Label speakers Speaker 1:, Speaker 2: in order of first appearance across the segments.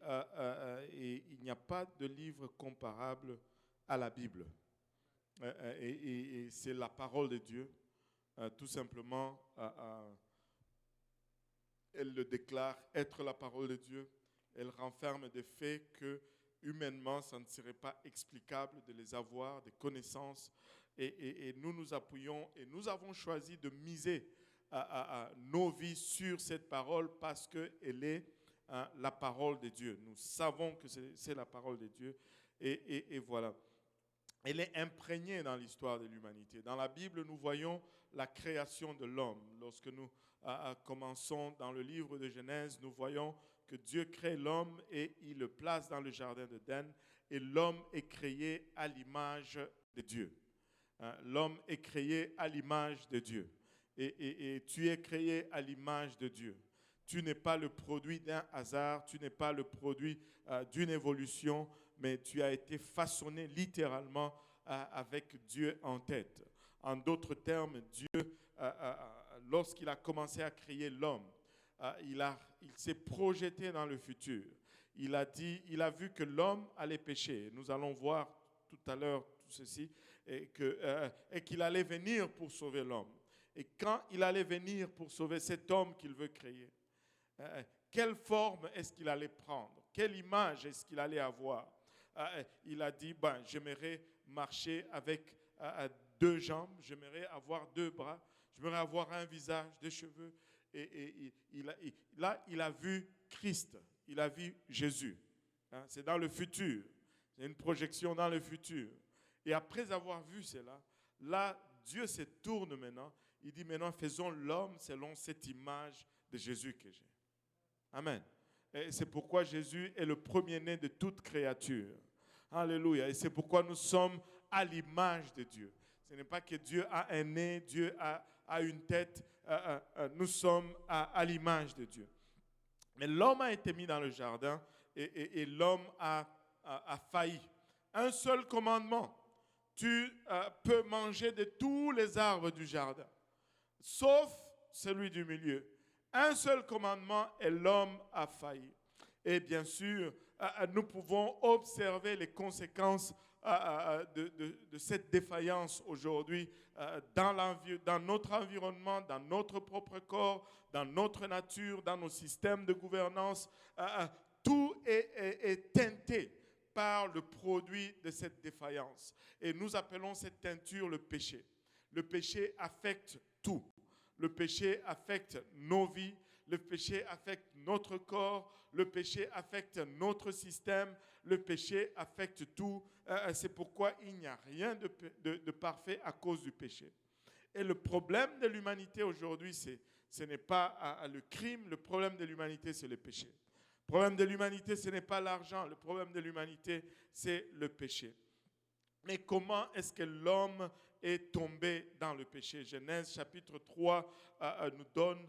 Speaker 1: et il n'y a pas de livre comparable à la Bible. Et c'est la parole de Dieu. Tout simplement, elle le déclare être la parole de Dieu. Elle renferme des faits que humainement, ça ne serait pas explicable de les avoir, des connaissances. Et nous nous appuyons et nous avons choisi de miser nos vies sur cette parole parce qu'elle est la parole de Dieu. Nous savons que c'est la parole de Dieu. Et voilà. Elle est imprégnée dans l'histoire de l'humanité. Dans la Bible, nous voyons la création de l'homme. Lorsque nous commençons dans le livre de Genèse, nous voyons que Dieu crée l'homme et il le place dans le jardin d'Éden. Et l'homme est créé à l'image de Dieu. L'homme est créé à l'image de Dieu. Et tu es créé à l'image de Dieu. Tu n'es pas le produit d'un hasard, tu n'es pas le produit d'une évolution, mais tu as été façonné littéralement avec Dieu en tête. En d'autres termes, Dieu, lorsqu'il a commencé à créer l'homme, il s'est projeté dans le futur. Il a vu que l'homme allait pécher. Nous allons voir tout à l'heure tout ceci, et qu'il allait venir pour sauver l'homme. Et quand il allait venir pour sauver cet homme qu'il veut créer, quelle forme est-ce qu'il allait prendre? Quelle image est-ce qu'il allait avoir? Il a dit, j'aimerais marcher avec deux jambes, j'aimerais avoir deux bras, j'aimerais avoir un visage, des cheveux. Et là, il a vu Christ, il a vu Jésus. C'est dans le futur, c'est une projection dans le futur. Et après avoir vu cela, là, Dieu se tourne maintenant, il dit maintenant, faisons l'homme selon cette image de Jésus que j'ai. Amen. Et c'est pourquoi Jésus est le premier-né de toute créature. Alléluia. Et c'est pourquoi nous sommes à l'image de Dieu. Ce n'est pas que Dieu a un nez, Dieu a une tête. Nous sommes à l'image de Dieu. Mais l'homme a été mis dans le jardin et l'homme a failli. Un seul commandement. Tu peux manger de tous les arbres du jardin, sauf celui du milieu. Un seul commandement et l'homme a failli. Et bien sûr, nous pouvons observer les conséquences de cette défaillance aujourd'hui dans notre environnement, dans notre propre corps, dans notre nature, dans nos systèmes de gouvernance. Tout est teinté par le produit de cette défaillance. Et nous appelons cette teinture le péché. Le péché affecte tout. Le péché affecte nos vies, le péché affecte notre corps, le péché affecte notre système, le péché affecte tout. C'est pourquoi il n'y a rien de parfait à cause du péché. Et le problème de l'humanité aujourd'hui, ce n'est pas le crime, le problème de l'humanité, c'est le péché. Le problème de l'humanité, ce n'est pas l'argent, le problème de l'humanité, c'est le péché. Mais comment est-ce que l'homme est tombé dans le péché? Genèse chapitre 3 nous donne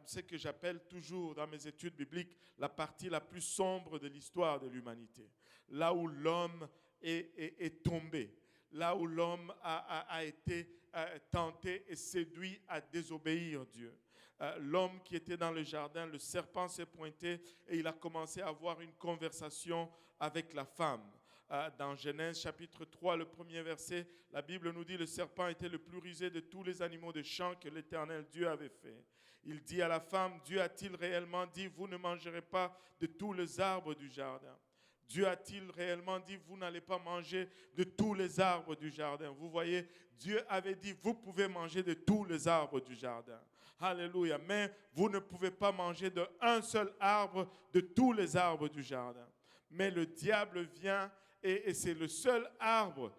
Speaker 1: ce que j'appelle toujours dans mes études bibliques la partie la plus sombre de l'histoire de l'humanité. Là où l'homme est tombé, là où l'homme a été tenté et séduit à désobéir Dieu. L'homme qui était dans le jardin, le serpent s'est pointé et il a commencé à avoir une conversation avec la femme. Dans Genèse chapitre 3, le premier verset, la Bible nous dit « Le serpent était le plus rusé de tous les animaux de champ que l'Éternel Dieu avait fait. Il dit à la femme, Dieu a-t-il réellement dit, vous ne mangerez pas de tous les arbres du jardin ?» Dieu a-t-il réellement dit, vous n'allez pas manger de tous les arbres du jardin? Vous voyez, Dieu avait dit, vous pouvez manger de tous les arbres du jardin. Alléluia. Mais vous ne pouvez pas manger d'un seul arbre de tous les arbres du jardin. Mais le diable vient et c'est le seul arbre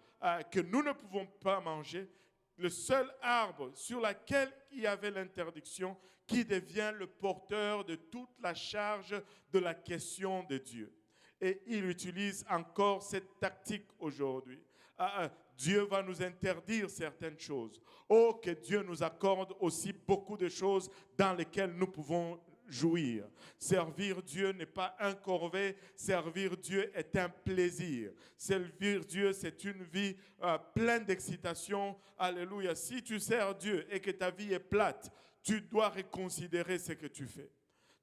Speaker 1: que nous ne pouvons pas manger, le seul arbre sur lequel il y avait l'interdiction qui devient le porteur de toute la charge de la question de Dieu. Et il utilise encore cette tactique aujourd'hui. Dieu va nous interdire certaines choses. Oh, que Dieu nous accorde aussi beaucoup de choses dans lesquelles nous pouvons jouir. Servir Dieu n'est pas un corvée, servir Dieu est un plaisir. Servir Dieu, c'est une vie pleine d'excitation. Alléluia. Si tu sers Dieu et que ta vie est plate, tu dois reconsidérer ce que tu fais.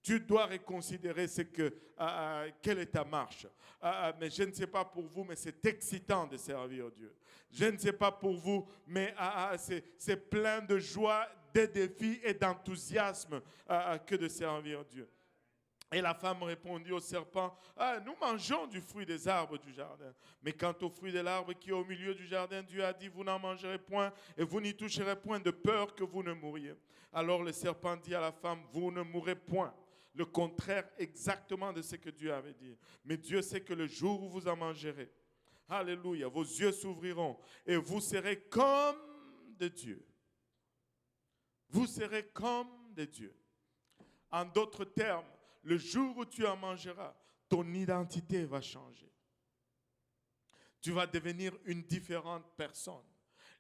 Speaker 1: tu dois reconsidérer quelle est ta marche. Mais je ne sais pas pour vous, mais c'est excitant de servir Dieu. Je ne sais pas pour vous, mais c'est plein de joie, de défis et d'enthousiasme que de servir Dieu. Et la femme répondit au serpent, nous mangeons du fruit des arbres du jardin. Mais quant au fruit de l'arbre qui est au milieu du jardin, Dieu a dit, vous n'en mangerez point et vous n'y toucherez point de peur que vous ne mouriez. Alors le serpent dit à la femme, vous ne mourrez point. Le contraire exactement de ce que Dieu avait dit. Mais Dieu sait que le jour où vous en mangerez, alléluia, vos yeux s'ouvriront et vous serez comme de Dieu. Vous serez comme de Dieu. En d'autres termes, le jour où tu en mangeras, ton identité va changer. Tu vas devenir une différente personne.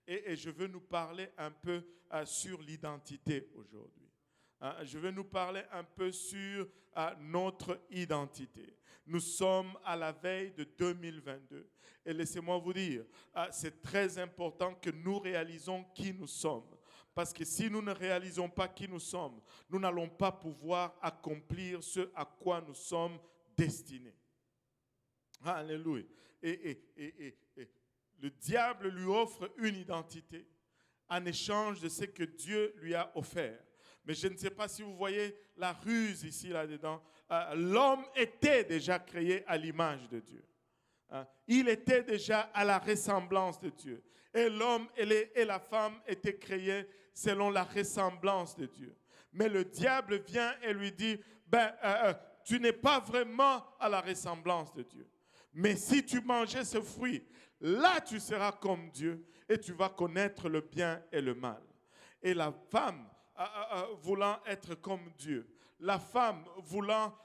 Speaker 1: Et je veux nous parler un peu sur l'identité aujourd'hui. Je veux nous parler un peu sur notre identité. Nous sommes à la veille de 2022. Et laissez-moi vous dire, c'est très important que nous réalisons qui nous sommes. Parce que si nous ne réalisons pas qui nous sommes, nous n'allons pas pouvoir accomplir ce à quoi nous sommes destinés. Alléluia. Et le diable lui offre une identité en échange de ce que Dieu lui a offert. Mais je ne sais pas si vous voyez la ruse ici, là-dedans. L'homme était déjà créé à l'image de Dieu. Il était déjà à la ressemblance de Dieu. Et l'homme et la femme étaient créés selon la ressemblance de Dieu. Mais le diable vient et lui dit, tu n'es pas vraiment à la ressemblance de Dieu. Mais si tu mangeais ce fruit, là tu seras comme Dieu et tu vas connaître le bien et le mal. Et la femme, voulant être comme Dieu, la femme voulant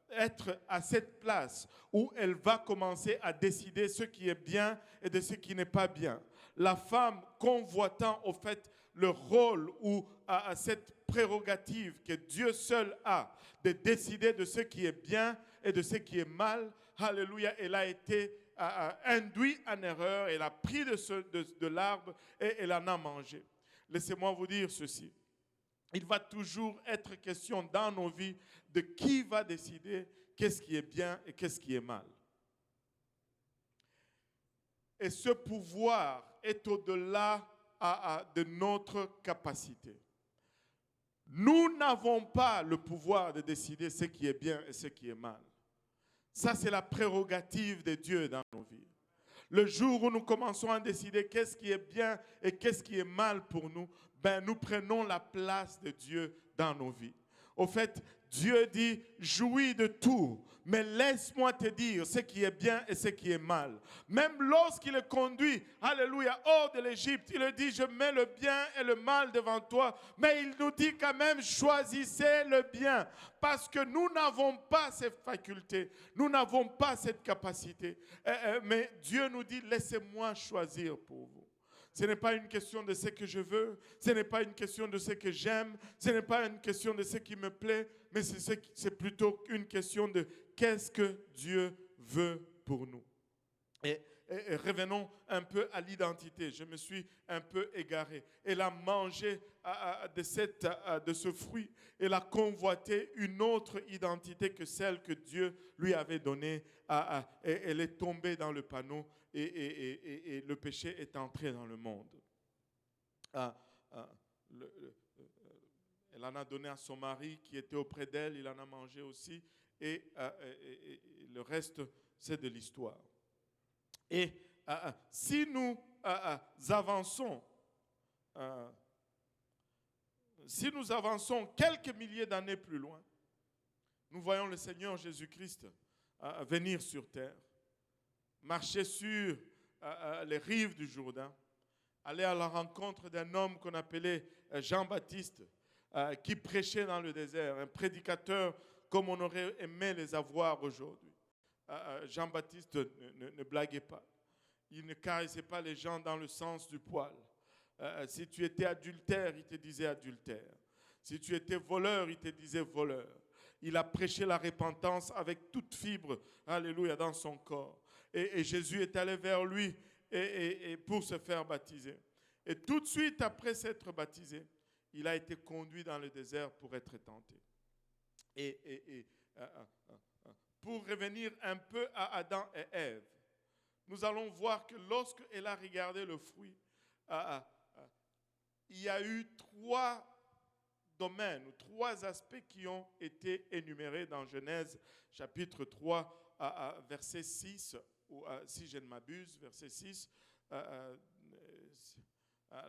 Speaker 1: être à cette place où elle va commencer à décider ce qui est bien et de ce qui n'est pas bien. La femme convoitant au fait le rôle ou cette prérogative que Dieu seul a de décider de ce qui est bien et de ce qui est mal. Alléluia, elle a été induite en erreur, elle a pris de l'arbre et elle en a mangé. Laissez-moi vous dire ceci. Il va toujours être question dans nos vies de qui va décider qu'est-ce qui est bien et qu'est-ce qui est mal. Et ce pouvoir est au-delà de notre capacité. Nous n'avons pas le pouvoir de décider ce qui est bien et ce qui est mal. Ça, c'est la prérogative de Dieu dans nos vies. Le jour où nous commençons à décider qu'est-ce qui est bien et qu'est-ce qui est mal pour nous, nous prenons la place de Dieu dans nos vies. Au fait, Dieu dit, jouis de tout, mais laisse-moi te dire ce qui est bien et ce qui est mal. Même lorsqu'il le conduit, alléluia, hors de l'Égypte, il dit, je mets le bien et le mal devant toi, mais il nous dit quand même, choisissez le bien, parce que nous n'avons pas cette faculté, nous n'avons pas cette capacité. Mais Dieu nous dit, laissez-moi choisir pour vous. Ce n'est pas une question de ce que je veux, ce n'est pas une question de ce que j'aime, ce n'est pas une question de ce qui me plaît, mais c'est plutôt une question de qu'est-ce que Dieu veut pour nous. Et revenons un peu à l'identité. Je me suis un peu égaré. Elle a mangé de ce fruit. Elle a convoité une autre identité que celle que Dieu lui avait donnée. Elle est tombée dans le panneau et le péché est entré dans le monde. Elle en a donné à son mari qui était auprès d'elle. Il en a mangé aussi. Et le reste, c'est de l'histoire. Et si nous avançons quelques milliers d'années plus loin, nous voyons le Seigneur Jésus-Christ venir sur terre, marcher sur les rives du Jourdain, aller à la rencontre d'un homme qu'on appelait Jean-Baptiste, qui prêchait dans le désert, un prédicateur comme on aurait aimé les avoir aujourd'hui. Jean-Baptiste ne blaguait pas. Il ne caressait pas les gens dans le sens du poil. Si tu étais adultère, il te disait adultère. Si tu étais voleur, il te disait voleur. Il a prêché la repentance avec toute fibre, alléluia, dans son corps. Et Jésus est allé vers lui et pour se faire baptiser. Et tout de suite après s'être baptisé, il a été conduit dans le désert pour être tenté. Pour revenir un peu à Adam et Ève, nous allons voir que lorsque elle a regardé le fruit, il y a eu 3 domaines, 3 aspects qui ont été énumérés dans Genèse chapitre 3, verset 6, ou si je ne m'abuse, verset 6.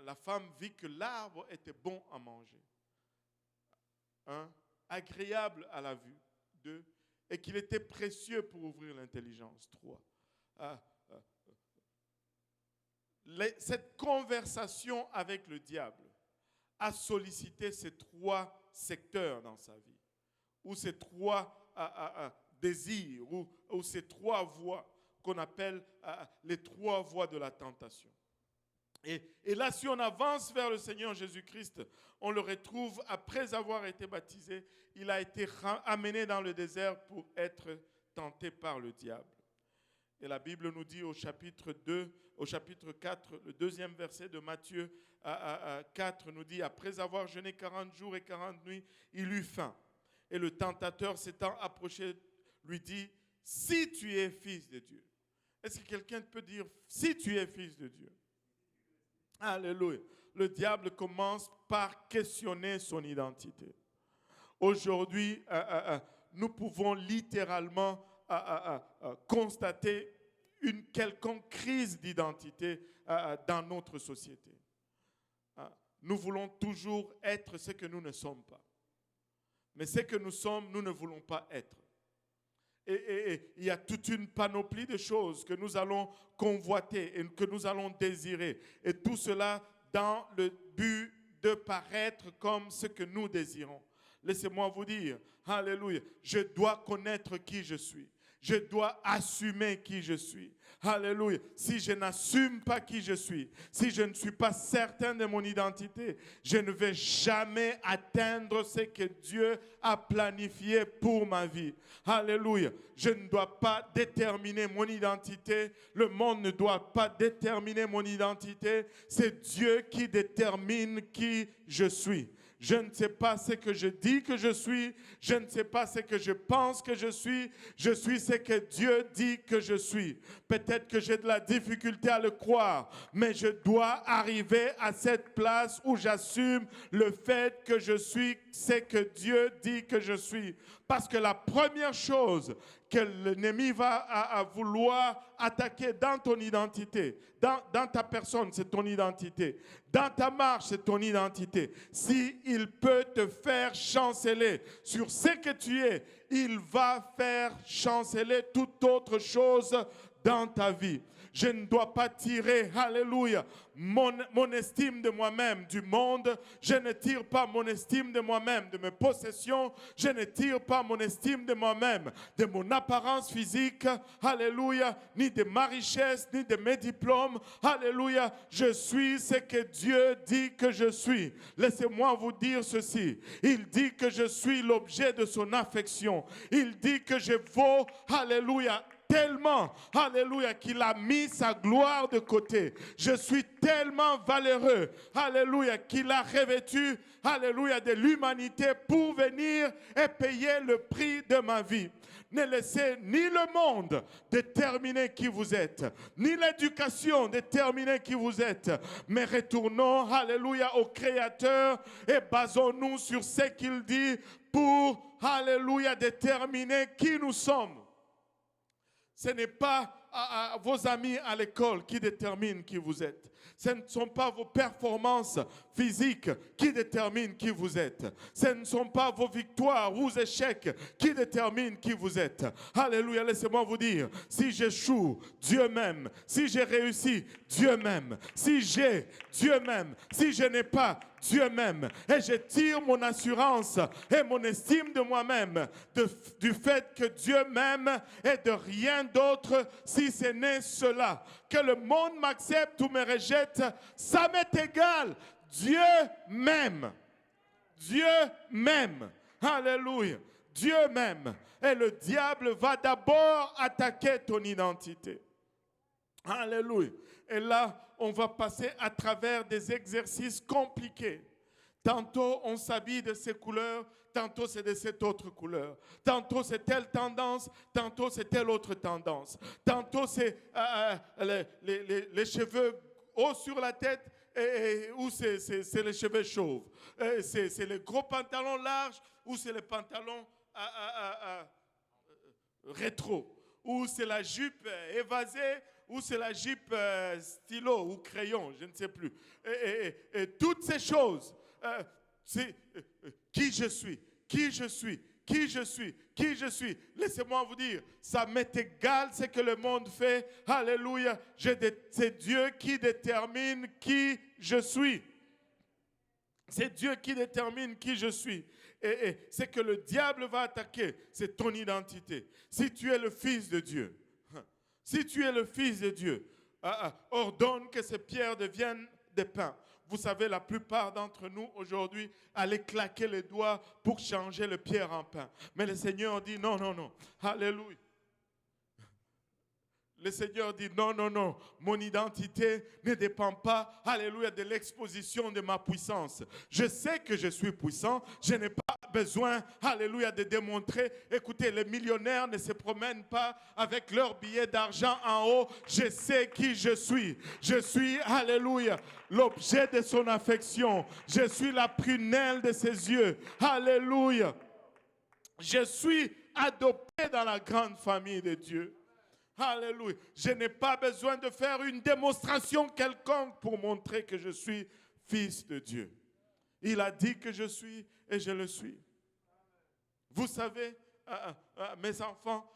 Speaker 1: La femme vit que l'arbre était bon à manger, agréable à la vue, 2, et qu'il était précieux pour ouvrir l'intelligence, 3. Cette conversation avec le diable a sollicité ces 3 secteurs dans sa vie, ou ces 3 désirs, ou ces 3 voies qu'on appelle les 3 voies de la tentation. Et là, si on avance vers le Seigneur Jésus-Christ, on le retrouve après avoir été baptisé. Il a été amené dans le désert pour être tenté par le diable. Et la Bible nous dit au chapitre 4, le 2e verset de Matthieu 4 nous dit « Après avoir jeûné 40 jours et 40 nuits, il eut faim. Et le tentateur s'étant approché, lui dit « Si tu es fils de Dieu. » Est-ce que quelqu'un peut dire « Si tu es fils de Dieu » ? Alléluia. Le diable commence par questionner son identité. Aujourd'hui, nous pouvons littéralement constater une quelconque crise d'identité dans notre société. Nous voulons toujours être ce que nous ne sommes pas. Mais ce que nous sommes, nous ne voulons pas être. Et il y a toute une panoplie de choses que nous allons convoiter et que nous allons désirer. Et tout cela dans le but de paraître comme ce que nous désirons. Laissez-moi vous dire, alléluia, je dois connaître qui je suis. Je dois assumer qui je suis. Alléluia. Si je n'assume pas qui je suis, si je ne suis pas certain de mon identité, je ne vais jamais atteindre ce que Dieu a planifié pour ma vie. Alléluia. Je ne dois pas déterminer mon identité. Le monde ne doit pas déterminer mon identité. C'est Dieu qui détermine qui je suis. Je ne sais pas ce que je dis que je suis. Je ne sais pas ce que je pense que je suis. Je suis ce que Dieu dit que je suis. Peut-être que j'ai de la difficulté à le croire, mais je dois arriver à cette place où j'assume le fait que je suis ce que Dieu dit que je suis. Parce que la première chose que l'ennemi va vouloir attaquer dans ton identité, dans ta personne, c'est ton identité. Dans ta marche, c'est ton identité. S'il peut te faire chanceler sur ce que tu es, il va faire chanceler toute autre chose dans ta vie. Je ne dois pas tirer, alléluia, mon estime de moi-même du monde. Je ne tire pas mon estime de moi-même de mes possessions. Je ne tire pas mon estime de moi-même de mon apparence physique, alléluia, ni de ma richesse, ni de mes diplômes, alléluia. Je suis ce que Dieu dit que je suis. Laissez-moi vous dire ceci. Il dit que je suis l'objet de son affection. Il dit que je vaux, alléluia, tellement, alléluia, qu'il a mis sa gloire de côté. Je suis tellement valeureux, alléluia, qu'il a revêtu, alléluia, de l'humanité pour venir et payer le prix de ma vie. Ne laissez ni le monde déterminer qui vous êtes, ni l'éducation déterminer qui vous êtes, mais retournons, alléluia, au Créateur et basons-nous sur ce qu'il dit pour, alléluia, déterminer qui nous sommes. Ce n'est pas vos amis à l'école qui déterminent qui vous êtes. Ce ne sont pas vos performances physiques qui déterminent qui vous êtes. Ce ne sont pas vos victoires ou vos échecs qui déterminent qui vous êtes. Alléluia, laissez-moi vous dire, si j'échoue, Dieu m'aime. Si j'ai réussi, Dieu m'aime. Si j'ai, Dieu m'aime. Si je n'ai pas, Dieu m'aime. Et je tire mon assurance et mon estime de moi-même du fait que Dieu m'aime et de rien d'autre, si ce n'est cela. Que le monde m'accepte ou me rejette, ça m'est égal. Dieu m'aime. Dieu m'aime. Alléluia. Dieu m'aime. Et le diable va d'abord attaquer ton identité. Alléluia. Et là, on va passer à travers des exercices compliqués, Tantôt, on s'habille de ces couleurs, tantôt c'est de cette autre couleur. Tantôt, c'est telle tendance, tantôt, c'est telle autre tendance. Tantôt, c'est les cheveux hauts sur la tête ou c'est les cheveux chauves. C'est les gros pantalons larges ou c'est les pantalons rétro. Ou c'est la jupe évasée ou c'est la jupe stylo ou crayon, je ne sais plus. Et toutes ces choses, c'est qui je suis, qui je suis, qui je suis, qui je suis. Laissez-moi vous dire, ça m'est égal ce que le monde fait. Alléluia. C'est Dieu qui détermine qui je suis. C'est Dieu qui détermine qui je suis. Et c'est que le diable va attaquer, c'est ton identité. Si tu es le fils de Dieu, si tu es le fils de Dieu, ordonne que ces pierres deviennent des pains. Vous savez, la plupart d'entre nous aujourd'hui allaient claquer les doigts pour changer le pierre en pain. Mais le Seigneur dit non, non, non. Alléluia. Le Seigneur dit non, non, non, mon identité ne dépend pas, alléluia, de l'exposition de ma puissance. Je sais que je suis puissant, je n'ai pas besoin, alléluia, de démontrer. Écoutez, les millionnaires ne se promènent pas avec leurs billets d'argent en haut. Je sais qui je suis. Je suis, alléluia, l'objet de son affection. Je suis la prunelle de ses yeux. Alléluia. Je suis adopté dans la grande famille de Dieu. Alléluia. Je n'ai pas besoin de faire une démonstration quelconque pour montrer que je suis fils de Dieu. Il a dit que je suis et je le suis. Vous savez, mes enfants,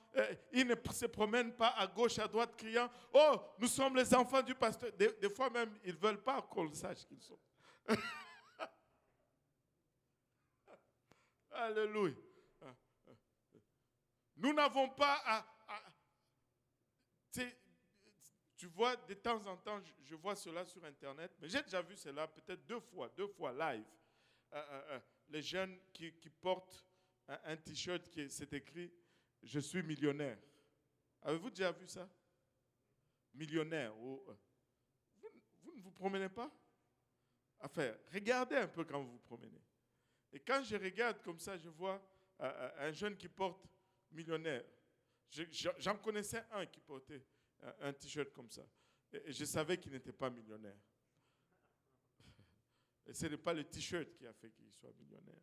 Speaker 1: ils ne se promènent pas à gauche, à droite, criant « Oh, nous sommes les enfants du pasteur ». Des fois même, ils ne veulent pas qu'on le sache qu'ils sont. Alléluia. Nous n'avons pas tu vois, de temps en temps, je vois cela sur Internet, mais j'ai déjà vu cela peut-être deux fois live. Les jeunes qui portent un t-shirt qui c'est écrit « Je suis millionnaire ». Avez-vous déjà vu ça? Millionnaire. Vous ne vous promenez pas? Enfin, regardez un peu quand vous vous promenez. Et quand je regarde comme ça, je vois un jeune qui porte millionnaire. J'en connaissais un qui portait un t-shirt comme ça. Et je savais qu'il n'était pas millionnaire. Et ce n'est pas le t-shirt qui a fait qu'il soit millionnaire.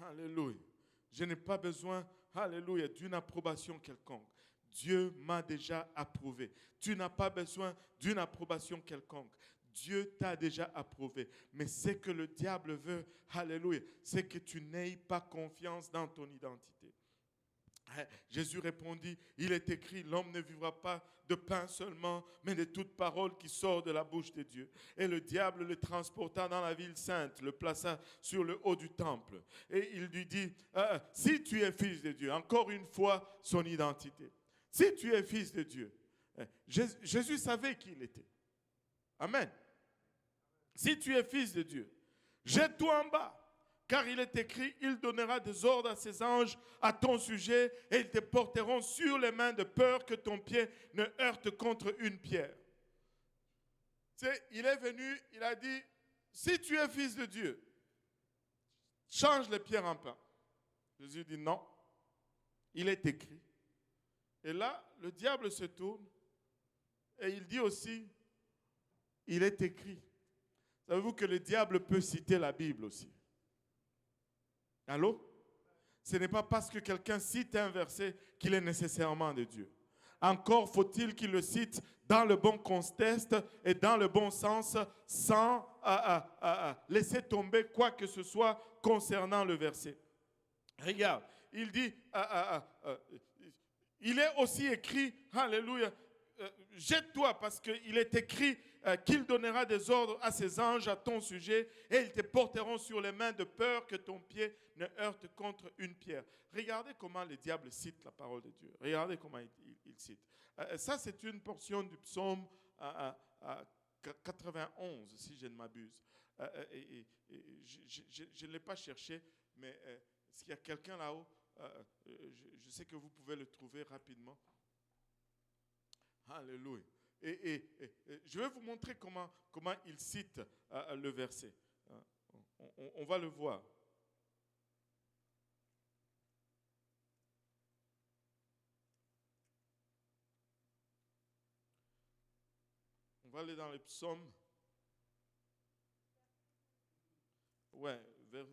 Speaker 1: Alléluia. Je n'ai pas besoin, alléluia, d'une approbation quelconque. Dieu m'a déjà approuvé. Tu n'as pas besoin d'une approbation quelconque. Dieu t'a déjà approuvé. Mais ce que le diable veut, alléluia, c'est que tu n'aies pas confiance dans ton identité. Jésus répondit, il est écrit, l'homme ne vivra pas de pain seulement, mais de toute parole qui sort de la bouche de Dieu. Et le diable le transporta dans la ville sainte, le plaça sur le haut du temple. Et il lui dit, si tu es fils de Dieu, encore une fois son identité. Si tu es fils de Dieu, Jésus savait qui il était. Amen. Si tu es fils de Dieu, jette-toi en bas. Car il est écrit, il donnera des ordres à ses anges à ton sujet et ils te porteront sur les mains de peur que ton pied ne heurte contre une pierre. Il est venu, il a dit, si tu es fils de Dieu, change les pierres en pain. Jésus dit non, il est écrit. Et là, le diable se tourne et il dit aussi, il est écrit. Savez-vous que le diable peut citer la Bible aussi? Allô? Ce n'est pas parce que quelqu'un cite un verset qu'il est nécessairement de Dieu. Encore faut-il qu'il le cite dans le bon contexte et dans le bon sens sans laisser tomber quoi que ce soit concernant le verset. Regarde, il dit, il est aussi écrit, alléluia, jette-toi parce qu'il est écrit qu'il donnera des ordres à ses anges à ton sujet et ils te porteront sur les mains de peur que ton pied ne heurte contre une pierre. Regardez comment le diable cite la parole de Dieu. Regardez comment il cite. Ça, c'est une portion du psaume 91, si je ne m'abuse. Je ne l'ai pas cherché, mais s'il y a quelqu'un là-haut, je sais que vous pouvez le trouver rapidement. Alléluia. Et je vais vous montrer comment il cite le verset. On va le voir. On va aller dans les psaumes. Ouais, je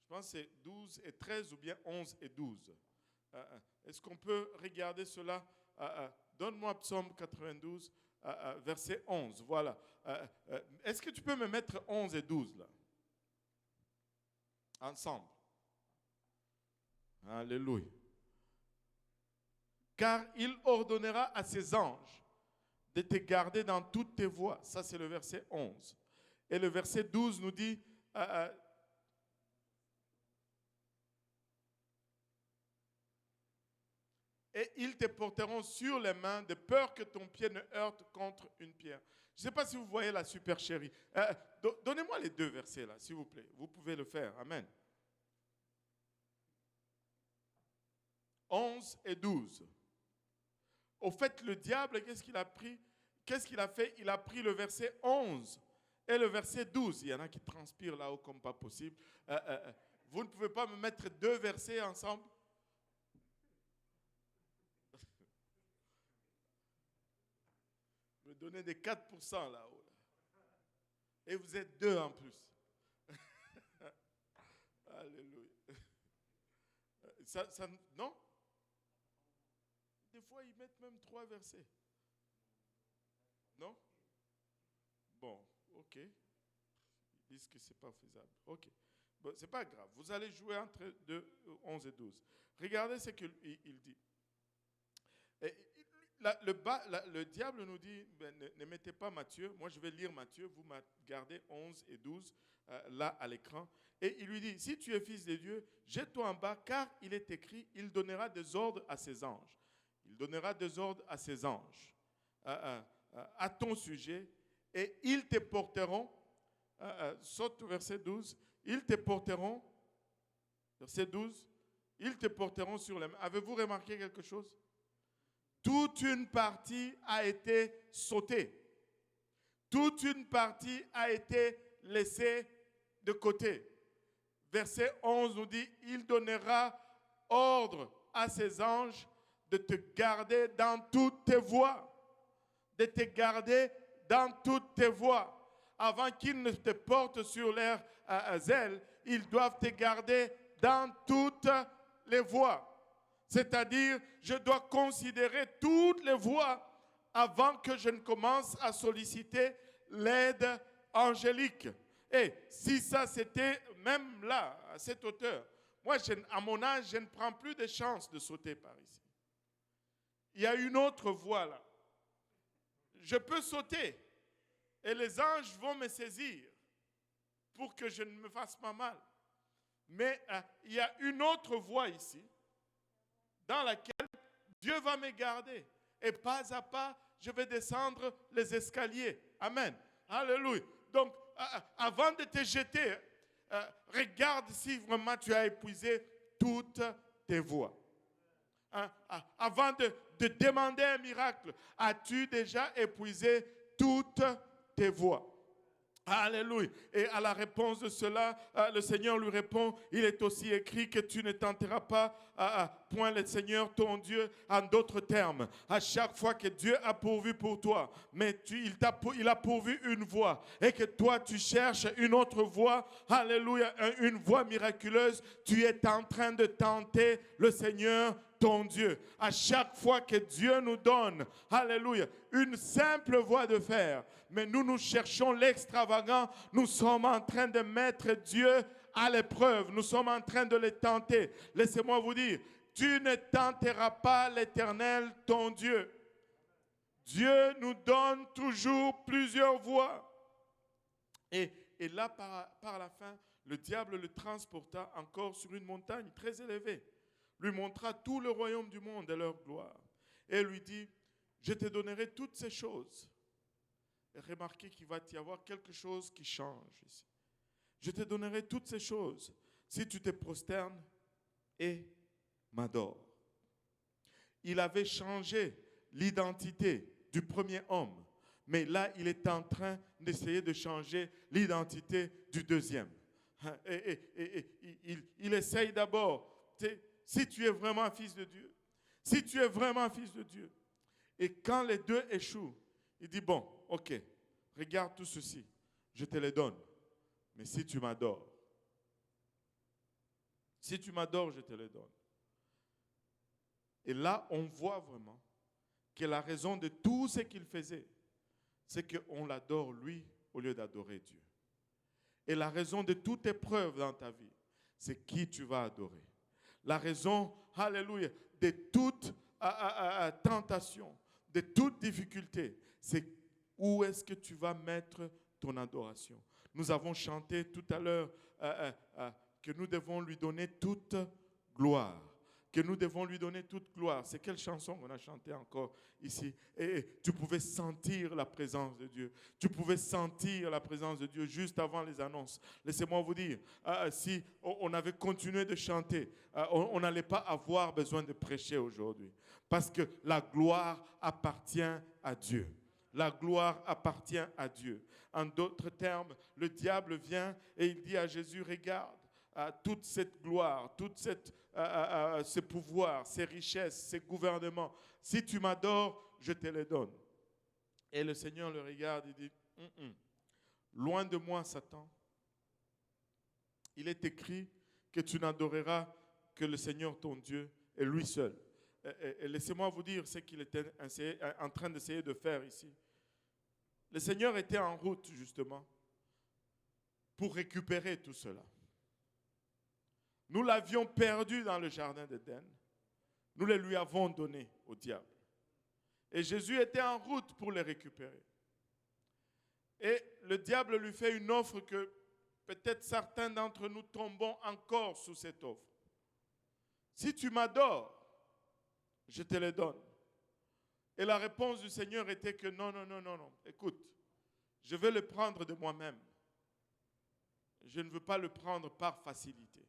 Speaker 1: pense que c'est 12 et 13 ou bien 11 et 12. Est-ce qu'on peut regarder cela? Donne-moi Psaume 92, verset 11. Voilà. Est-ce que tu peux me mettre 11 et 12 là? Ensemble. Alléluia. Car il ordonnera à ses anges de te garder dans toutes tes voies. Ça, c'est le verset 11. Et le verset 12 nous dit, et ils te porteront sur les mains de peur que ton pied ne heurte contre une pierre. Je ne sais pas si vous voyez la supercherie. Donnez-moi les deux versets là, s'il vous plaît. Vous pouvez le faire. Amen. 11 et 12. Au fait, le diable, qu'est-ce qu'il a pris? Qu'est-ce qu'il a fait? Il a pris le verset 11 et le verset 12. Il y en a qui transpirent là-haut comme pas possible. Vous ne pouvez pas me mettre deux versets ensemble? Me donner des 4% là-haut. Et vous êtes deux en plus. Alléluia. Non? Des fois, ils mettent même 3 versets. Non? Bon, ok. Ils disent que ce n'est pas faisable. Ok. Bon, ce n'est pas grave. Vous allez jouer entre 11 et 12. Regardez ce qu'il dit. Et le diable nous dit, ne mettez pas Matthieu. Moi, je vais lire Matthieu. Vous gardez 11 et 12 là à l'écran. Et il lui dit, si tu es fils de Dieu, jette-toi en bas, car il est écrit, il donnera des ordres à ses anges. Il donnera des ordres à ses anges à ton sujet, et ils te porteront, saute au verset 12, ils te porteront, verset 12, ils te porteront sur les mains. Avez-vous remarqué quelque chose? Toute une partie a été sautée. Toute une partie a été laissée de côté. Verset 11 nous dit, il donnera ordre à ses anges de te garder dans toutes tes voies. De te garder dans toutes tes voies. Avant qu'ils ne te portent sur leurs ailes, ils doivent te garder dans toutes les voies. C'est-à-dire, je dois considérer toutes les voies avant que je ne commence à solliciter l'aide angélique. Et si ça c'était même là, à cette hauteur, moi, à mon âge, je ne prends plus de chance de sauter par ici. Il y a une autre voie là. Je peux sauter et les anges vont me saisir pour que je ne me fasse pas mal. Mais il y a une autre voie ici dans laquelle Dieu va me garder. Et pas à pas, je vais descendre les escaliers. Amen. Alléluia. Donc, avant de te jeter, regarde si vraiment tu as épuisé toutes tes voies. Avant de demander un miracle, as-tu déjà épuisé toutes tes voies? Alléluia. Et à la réponse de cela, le Seigneur lui répond, il est aussi écrit que tu ne tenteras pas point le Seigneur ton Dieu. En d'autres termes, à chaque fois que Dieu a pourvu pour toi, mais il a pourvu une voie et que toi tu cherches une autre voie, alléluia, une voie miraculeuse, tu es en train de tenter le Seigneur ton Dieu. À chaque fois que Dieu nous donne, alléluia, une simple voie de faire, mais nous cherchons l'extravagant, nous sommes en train de mettre Dieu à l'épreuve, nous sommes en train de le tenter. Laissez-moi vous dire, tu ne tenteras pas l'Éternel ton Dieu. Dieu nous donne toujours plusieurs voies. Et là, par la fin, le diable le transporta encore sur une montagne très élevée, lui montra tout le royaume du monde et leur gloire, et lui dit, je te donnerai toutes ces choses. Et remarquez qu'il va y avoir quelque chose qui change ici. Je te donnerai toutes ces choses si tu te prosternes et m'adores. Il avait changé l'identité du premier homme, Mais là, il est en train d'essayer de changer l'identité du deuxième. Il essaye d'abord, si tu es vraiment un fils de Dieu, si tu es vraiment un fils de Dieu. Et quand les deux échouent, il dit, bon, ok, regarde tout ceci, je te les donne. Mais si tu m'adores, je te les donne. Et là, on voit vraiment que la raison de tout ce qu'il faisait, c'est qu'on l'adore lui au lieu d'adorer Dieu. Et la raison de toute épreuve dans ta vie, c'est qui tu vas adorer. La raison, alléluia, de toute tentation, de toute difficulté, c'est où est-ce que tu vas mettre ton adoration. Nous avons chanté tout à l'heure que nous devons lui donner toute gloire. Que nous devons lui donner toute gloire. C'est quelle chanson qu'on a chantée encore ici? Et tu pouvais sentir la présence de Dieu. Tu pouvais sentir la présence de Dieu juste avant les annonces. Laissez-moi vous dire, si on avait continué de chanter, on n'allait pas avoir besoin de prêcher aujourd'hui. Parce que la gloire appartient à Dieu. La gloire appartient à Dieu. En d'autres termes, le diable vient et il dit à Jésus, regarde, toute cette gloire, ce pouvoir, ces richesses, ces gouvernements. Si tu m'adores, je te les donne. Et le Seigneur le regarde et dit, loin de moi, Satan. Il est écrit que tu n'adoreras que le Seigneur ton Dieu et lui seul. Et laissez-moi vous dire ce qu'il était en train d'essayer de faire ici. Le Seigneur était en route, justement, pour récupérer tout cela. Nous l'avions perdu dans le jardin d'Éden. Nous le lui avons donné au diable. Et Jésus était en route pour le récupérer. Et le diable lui fait une offre que peut-être certains d'entre nous tombons encore sous cette offre. Si tu m'adores, je te le donne. Et la réponse du Seigneur était que non. Écoute, je vais le prendre de moi-même. Je ne veux pas le prendre par facilité.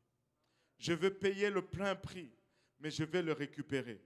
Speaker 1: Je veux payer le plein prix, mais je vais le récupérer.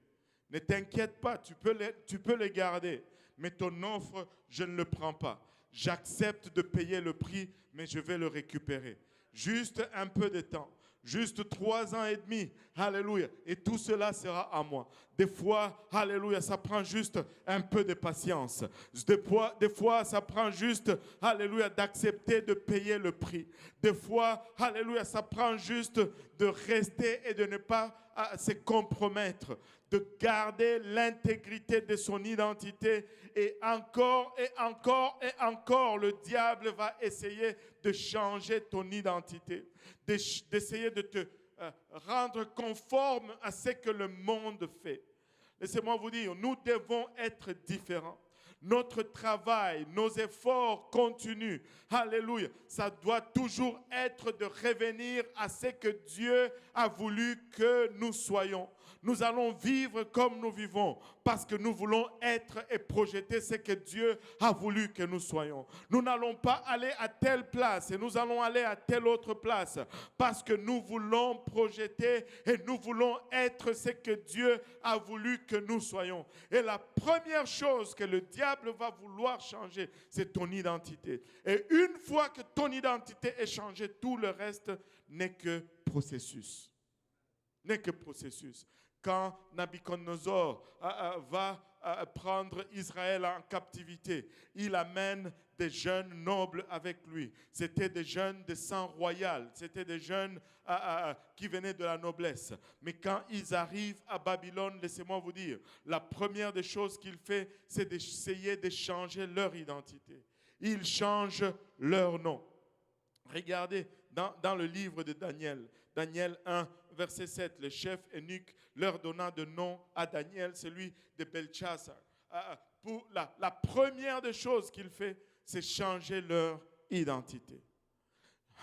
Speaker 1: Ne t'inquiète pas, tu peux le garder, mais ton offre, je ne le prends pas. J'accepte de payer le prix, mais je vais le récupérer. Juste un peu de temps. Juste 3 ans et demi, alléluia, et tout cela sera à moi. Des fois, alléluia, ça prend juste un peu de patience. Des fois, ça prend juste, alléluia, d'accepter de payer le prix. Des fois, alléluia, ça prend juste de rester et de ne pas se compromettre, de garder l'intégrité de son identité. Et encore, le diable va essayer de changer ton identité, d'essayer de te rendre conforme à ce que le monde fait. Laissez-moi vous dire, nous devons être différents. Notre travail, nos efforts continus, alléluia, ça doit toujours être de revenir à ce que Dieu a voulu que nous soyons. Nous allons vivre comme nous vivons parce que nous voulons être et projeter ce que Dieu a voulu que nous soyons. Nous n'allons pas aller à telle place et nous allons aller à telle autre place parce que nous voulons projeter et nous voulons être ce que Dieu a voulu que nous soyons. Et la première chose que le diable va vouloir changer, c'est ton identité. Et une fois que ton identité est changée, tout le reste n'est que processus. N'est que processus. Quand Nabuchodonosor va prendre Israël en captivité, il amène des jeunes nobles avec lui. C'était des jeunes de sang royal. C'était des jeunes qui venaient de la noblesse. Mais quand ils arrivent à Babylone, laissez-moi vous dire, la première des choses qu'il fait, c'est d'essayer de changer leur identité. Ils changent leur nom. Regardez dans le livre de Daniel, Daniel 1, verset 7, le chef eunuque leur donna de nom à Daniel, celui de Belchassar. Pour la première des choses qu'il fait, c'est changer leur identité.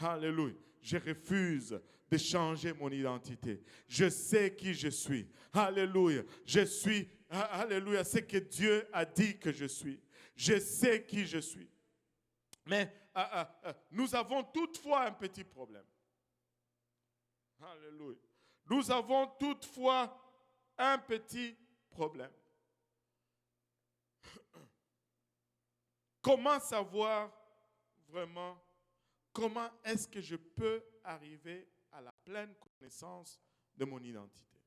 Speaker 1: Alléluia. Je refuse de changer mon identité. Je sais qui je suis. Alléluia. Je suis, alléluia, ce que Dieu a dit que je suis. Je sais qui je suis. Mais nous avons toutefois un petit problème. Alléluia. Nous avons toutefois un petit problème. Comment savoir vraiment comment est-ce que je peux arriver à la pleine connaissance de mon identité?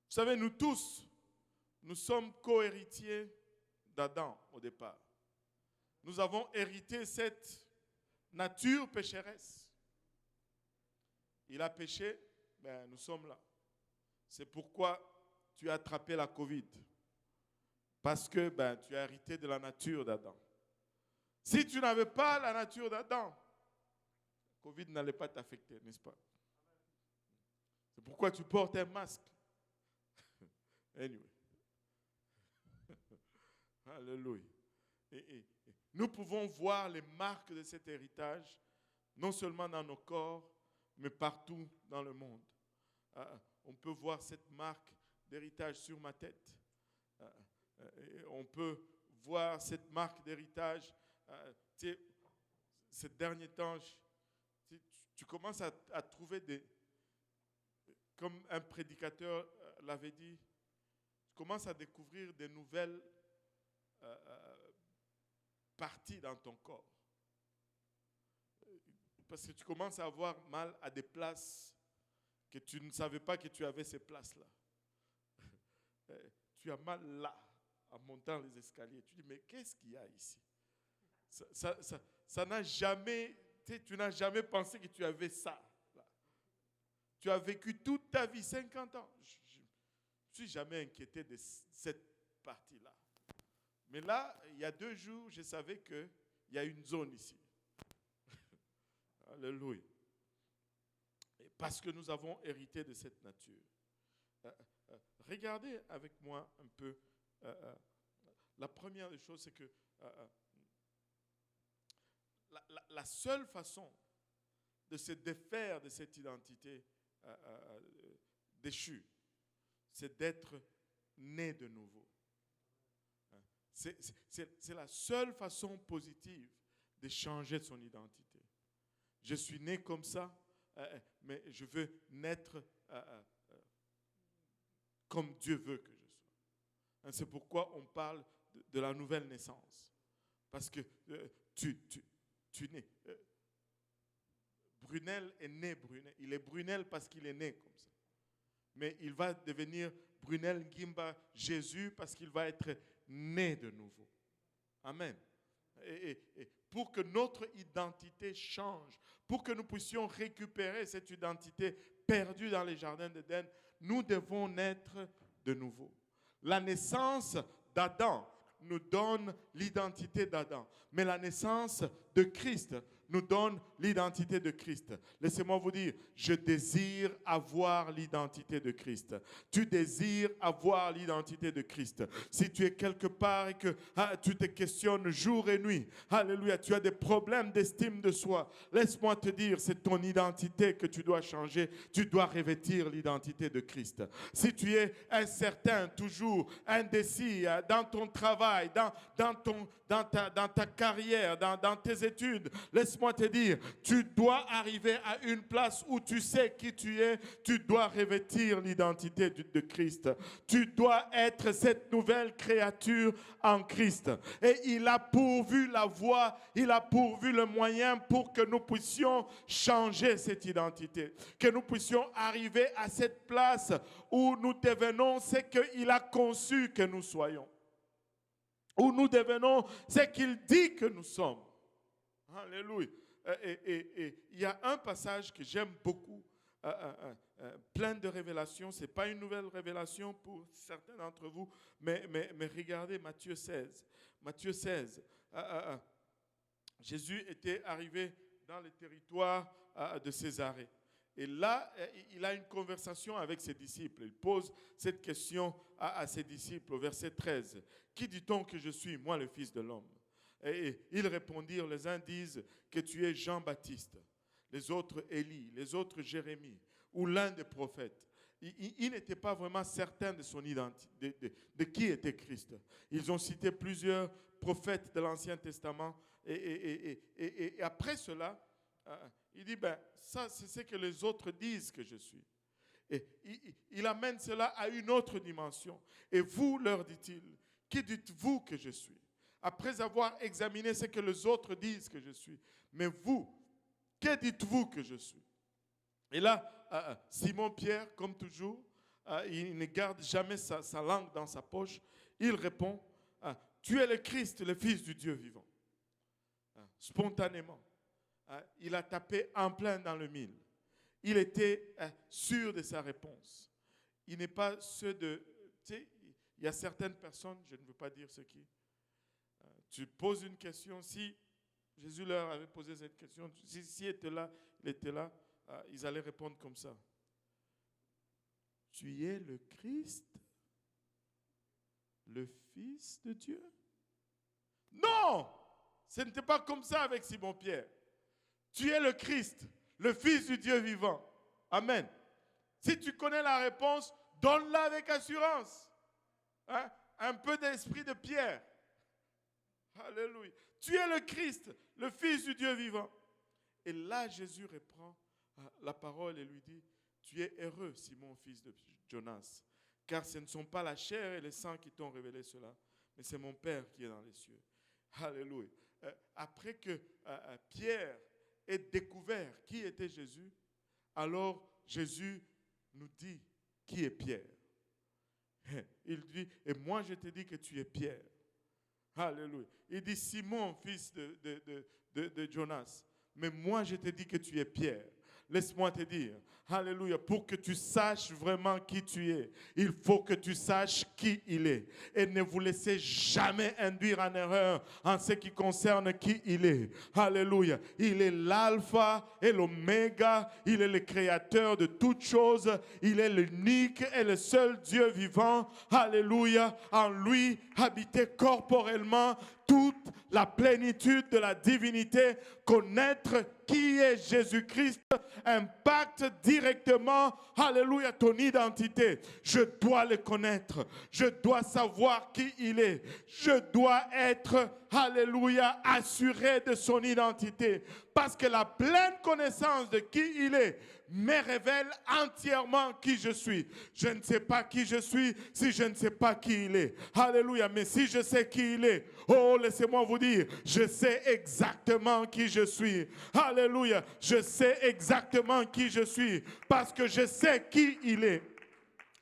Speaker 1: Vous savez, nous tous, nous sommes co-héritiers d'Adam au départ. Nous avons hérité cette nature pécheresse. Il a péché, ben, nous sommes là. C'est pourquoi tu as attrapé la COVID. Parce que ben, tu as hérité de la nature d'Adam. Si tu n'avais pas la nature d'Adam, la COVID n'allait pas t'affecter, n'est-ce pas? C'est pourquoi tu portes un masque. Anyway. Alléluia. Et nous pouvons voir les marques de cet héritage, non seulement dans nos corps, mais partout dans le monde. On peut voir cette marque d'héritage sur ma tête. On peut voir cette marque d'héritage. Ces derniers temps, tu commences à trouver comme un prédicateur l'avait dit, tu commences à découvrir des nouvelles parties dans ton corps. Parce que tu commences à avoir mal à des places que tu ne savais pas que tu avais ces places-là. Tu as mal là, en montant les escaliers. Tu dis, mais qu'est-ce qu'il y a ici? Ça n'a jamais, tu n'as jamais pensé que tu avais ça. Là. Tu as vécu toute ta vie, 50 ans. Je ne suis jamais inquiété de cette partie-là. Mais là, il y a 2 jours, je savais qu'il y a une zone ici. Alléluia. Parce que nous avons hérité de cette nature. Regardez avec moi un peu. La première des choses, c'est que la seule façon de se défaire de cette identité déchue, c'est d'être né de nouveau. C'est la seule façon positive de changer son identité. Je suis né comme ça, mais je veux naître comme Dieu veut que je sois. C'est pourquoi on parle de la nouvelle naissance. Parce que tu nais. Brunel est né Brunel. Il est Brunel parce qu'il est né comme ça. Mais il va devenir Brunel Ngimba Jésus parce qu'il va être né de nouveau. Amen. Et pour que notre identité change, pour que nous puissions récupérer cette identité perdue dans les jardins d'Éden, nous devons naître de nouveau. La naissance d'Adam nous donne l'identité d'Adam, mais la naissance de Christ nous donne l'identité de Christ. Laissez-moi vous dire, je désire avoir l'identité de Christ. Tu désires avoir l'identité de Christ. Si tu es quelque part et que tu te questionnes jour et nuit, alléluia, tu as des problèmes d'estime de soi, laisse-moi te dire, c'est ton identité que tu dois changer. Tu dois revêtir l'identité de Christ. Si tu es incertain, toujours indécis dans ton travail, dans ta carrière, dans tes études, laisse-moi te dire, tu dois arriver à une place où tu sais qui tu es, tu dois revêtir l'identité de Christ. Tu dois être cette nouvelle créature en Christ. Et il a pourvu la voie, il a pourvu le moyen pour que nous puissions changer cette identité, que nous puissions arriver à cette place où nous devenons ce qu'il a conçu que nous soyons. Où nous devenons ce qu'il dit que nous sommes. Alléluia. Et il y a un passage que j'aime beaucoup, plein de révélations. Ce n'est pas une nouvelle révélation pour certains d'entre vous, mais regardez Matthieu 16. Matthieu 16. Jésus était arrivé dans le territoire de Césarée. Et là, il a une conversation avec ses disciples. Il pose cette question à ses disciples au verset 13. « Qui dit-on que je suis, moi le Fils de l'homme ?» Et ils répondirent, les uns disent que tu es Jean-Baptiste, les autres Élie, les autres Jérémie, ou l'un des prophètes. Ils n'étaient pas vraiment certains de son identité, de qui était Christ. Ils ont cité plusieurs prophètes de l'Ancien Testament. Et après cela, il dit, ben, ça c'est ce que les autres disent que je suis. Et il amène cela à une autre dimension. Et vous, leur dit-il, qui dites-vous que je suis? après avoir examiné ce que les autres disent que je suis. Mais vous, que dites-vous que je suis? Et là, Simon-Pierre, comme toujours, il ne garde jamais sa langue dans sa poche. Il répond, tu es le Christ, le Fils du Dieu vivant. Spontanément. Il a tapé en plein dans le mille. Il était sûr de sa réponse. Il n'est pas ceux de... Tu sais, il y a certaines personnes, je ne veux pas dire ce qui... tu poses une question, si Jésus leur avait posé cette question, si il était là, ils allaient répondre comme ça. Tu es le Christ, le Fils de Dieu? Non! Ce n'était pas comme ça avec Simon-Pierre. Tu es le Christ, le Fils du Dieu vivant. Amen. Si tu connais la réponse, donne-la avec assurance. Hein? Un peu d'esprit de Pierre. Alléluia. Tu es le Christ, le Fils du Dieu vivant. Et là, Jésus reprend la parole et lui dit, tu es heureux, Simon, fils de Jonas, car ce ne sont pas la chair et le sang qui t'ont révélé cela, mais c'est mon Père qui est dans les cieux. Alléluia. Après que Pierre ait découvert qui était Jésus, alors Jésus nous dit qui est Pierre. Il dit, et moi je te dis que tu es Pierre. Alléluia. Il dit, Simon, fils de Jonas, mais moi je te dis que tu es Pierre. Laisse-moi te dire, alléluia, pour que tu saches vraiment qui tu es, il faut que tu saches qui il est. Et ne vous laissez jamais induire en erreur en ce qui concerne qui il est. Alléluia. Il est l'alpha et l'oméga. Il est le créateur de toutes choses. Il est l'unique et le seul Dieu vivant. Alléluia. En lui habitait corporellement toute la plénitude de la divinité. Connaître qui est Jésus-Christ impacte directement, alléluia, ton identité. Je dois le connaître. Je dois savoir qui il est. Je dois être, alléluia, assuré de son identité. Parce que la pleine connaissance de qui il est me révèle entièrement qui je suis. Je ne sais pas qui je suis si je ne sais pas qui il est. Alléluia. Mais si je sais qui il est, oh, laissez-moi vous dire, je sais exactement qui je suis. Alléluia. Je sais exactement qui je suis parce que je sais qui il est.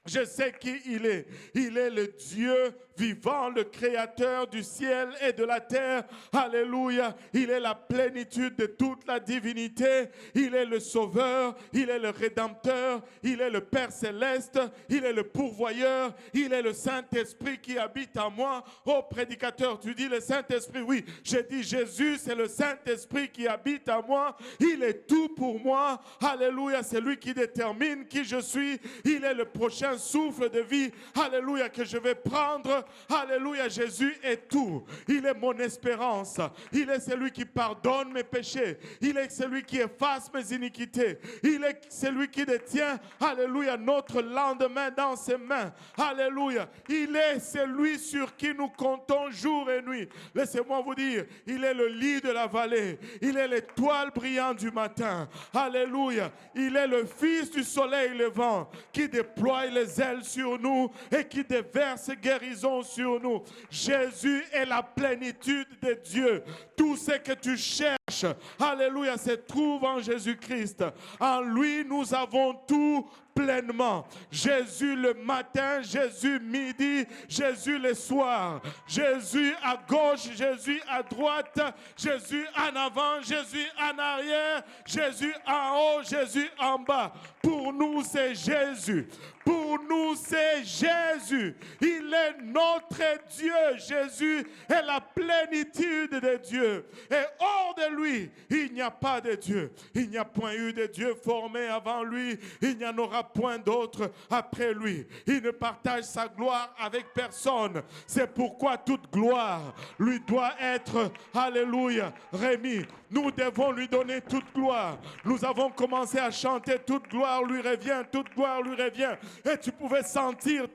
Speaker 1: Je sais qui il est. Il est le Dieu vivant, le créateur du ciel et de la terre. Alléluia. Il est la plénitude de toute la divinité. Il est le sauveur. Il est le rédempteur. Il est le Père céleste. Il est le pourvoyeur. Il est le Saint-Esprit qui habite en moi. Oh, prédicateur, tu dis le Saint-Esprit. Oui, j'ai dit Jésus, c'est le Saint-Esprit qui habite en moi. Il est tout pour moi. Alléluia. C'est lui qui détermine qui je suis. Il est le prochain souffle de vie. Alléluia, que je vais prendre. Alléluia, Jésus est tout. Il est mon espérance. Il est celui qui pardonne mes péchés. Il est celui qui efface mes iniquités. Il est celui qui détient, alléluia, notre lendemain dans ses mains. Alléluia. Il est celui sur qui nous comptons jour et nuit. Laissez-moi vous dire, il est le lit de la vallée. Il est l'étoile brillante du matin. Alléluia. Il est le Fils du soleil levant qui déploie les ailes sur nous et qui déverse guérison sur nous. Jésus est la plénitude de Dieu. Tout ce que tu cherches, alléluia, se trouve en Jésus-Christ. En lui, nous avons tout pleinement. Jésus le matin, Jésus midi, Jésus le soir. Jésus à gauche, Jésus à droite, Jésus en avant, Jésus en arrière, Jésus en haut, Jésus en bas. Pour nous, c'est Jésus. Pour nous, c'est Jésus. Il est notre Dieu. Jésus est la plénitude de Dieu. Et hors de lui, il n'y a pas de Dieu. Il n'y a point eu de Dieu formé avant lui. Il n'y en aura point d'autre après lui. Il ne partage sa gloire avec personne. C'est pourquoi toute gloire lui doit être, alléluia, remis. Nous devons lui donner toute gloire. Nous avons commencé à chanter toute gloire lui revient, toute gloire lui revient. Et tu pouvais sentir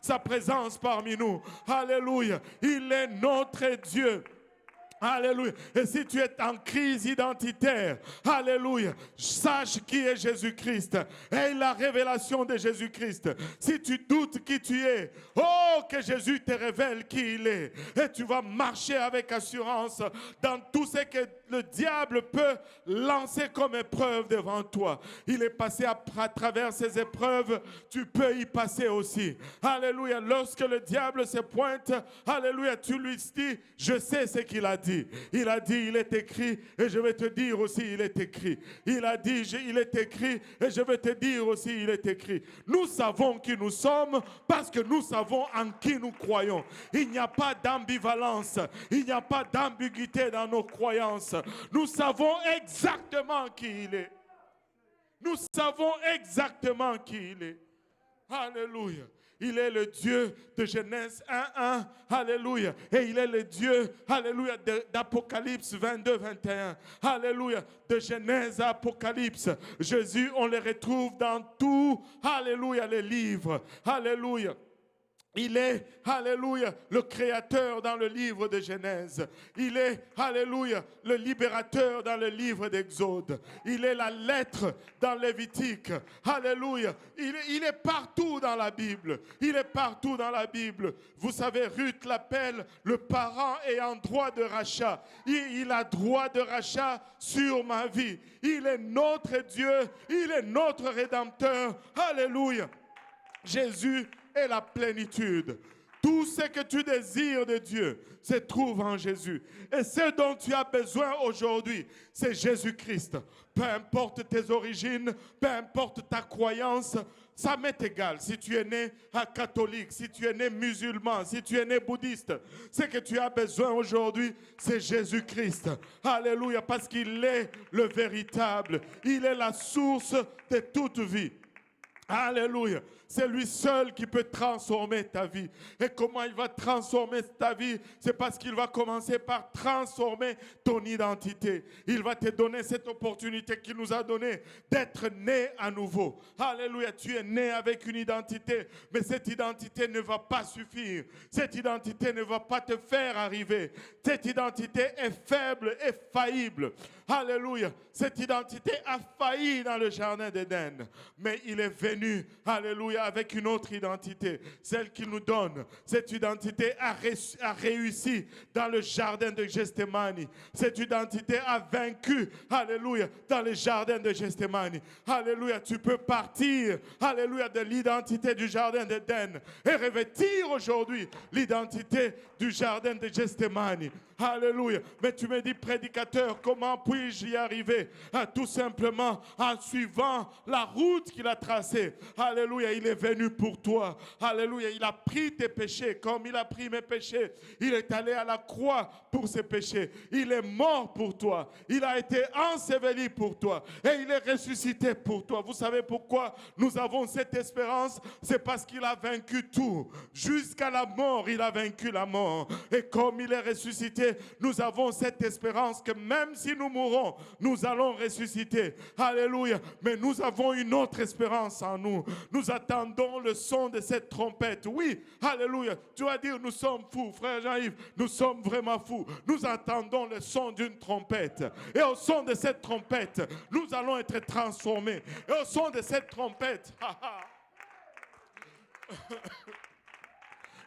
Speaker 1: sa présence parmi nous. Alléluia. Il est notre Dieu. Alléluia. Et si tu es en crise identitaire, alléluia, sache qui est Jésus-Christ. Et la révélation de Jésus-Christ. Si tu doutes qui tu es, oh, que Jésus te révèle qui il est. Et tu vas marcher avec assurance dans tout ce que le diable peut lancer comme épreuve devant toi. Il est passé à travers ces épreuves, tu peux y passer aussi. Alléluia. Lorsque le diable se pointe, alléluia, tu lui dis, je sais ce qu'il a dit. Il a dit, il est écrit, et je vais te dire aussi, il est écrit. Il a dit, il est écrit, et je vais te dire aussi, il est écrit. Nous savons qui nous sommes parce que nous savons en qui nous croyons. Il n'y a pas d'ambivalence, il n'y a pas d'ambiguïté dans nos croyances. Nous savons exactement qui il est. Nous savons exactement qui il est. Alléluia. Il est le Dieu de Genèse 1:1, alléluia. Et il est le Dieu, alléluia, d'Apocalypse 22:21, alléluia. De Genèse à Apocalypse, Jésus, on le retrouve dans tout, alléluia, les livres, alléluia. Il est, alléluia, le créateur dans le livre de Genèse. Il est, alléluia, le libérateur dans le livre d'Exode. Il est la lettre dans Lévitique. Alléluia. Il est partout dans la Bible. Il est partout dans la Bible. Vous savez, Ruth l'appelle le parent ayant droit de rachat. Il a droit de rachat sur ma vie. Il est notre Dieu. Il est notre Rédempteur. Alléluia. Jésus est la plénitude. Tout ce que tu désires de Dieu se trouve en Jésus. Et ce dont tu as besoin aujourd'hui, c'est Jésus-Christ. Peu importe tes origines, peu importe ta croyance, ça m'est égal. Si tu es né catholique, si tu es né musulman, si tu es né bouddhiste, ce que tu as besoin aujourd'hui, c'est Jésus-Christ. Alléluia, parce qu'il est le véritable. Il est la source de toute vie. Alléluia. C'est lui seul qui peut transformer ta vie. Et comment il va transformer ta vie? C'est parce qu'il va commencer par transformer ton identité. Il va te donner cette opportunité qu'il nous a donnée d'être né à nouveau. Alléluia, tu es né avec une identité, mais cette identité ne va pas suffire. Cette identité ne va pas te faire arriver. Cette identité est faible et faillible. Alléluia, cette identité a failli dans le jardin d'Éden, mais il est venu, alléluia, avec une autre identité, celle qu'il nous donne. Cette identité a réussi dans le jardin de Gethsémani. Cette identité a vaincu, alléluia, dans le jardin de Gethsémani. Alléluia, tu peux partir, alléluia, de l'identité du jardin d'Éden et revêtir aujourd'hui l'identité du jardin de Gethsémani. Alléluia. Mais tu me dis, prédicateur, comment puis-je y arriver? Tout simplement en suivant la route qu'il a tracée. Alléluia, il est venu pour toi. Alléluia, il a pris tes péchés comme il a pris mes péchés. Il est allé à la croix pour ses péchés. Il est mort pour toi. Il a été enseveli pour toi. Et il est ressuscité pour toi. Vous savez pourquoi nous avons cette espérance? C'est parce qu'il a vaincu tout. Jusqu'à la mort, il a vaincu la mort. Et comme il est ressuscité, nous avons cette espérance que même si nous mourons, nous allons ressusciter. Alléluia. Mais nous avons une autre espérance en nous. Nous attendons le son de cette trompette. Oui, alléluia. Tu vas dire, nous sommes fous, frère Jean-Yves. Nous sommes vraiment fous. Nous attendons le son d'une trompette. Et au son de cette trompette, nous allons être transformés. Et au son de cette trompette,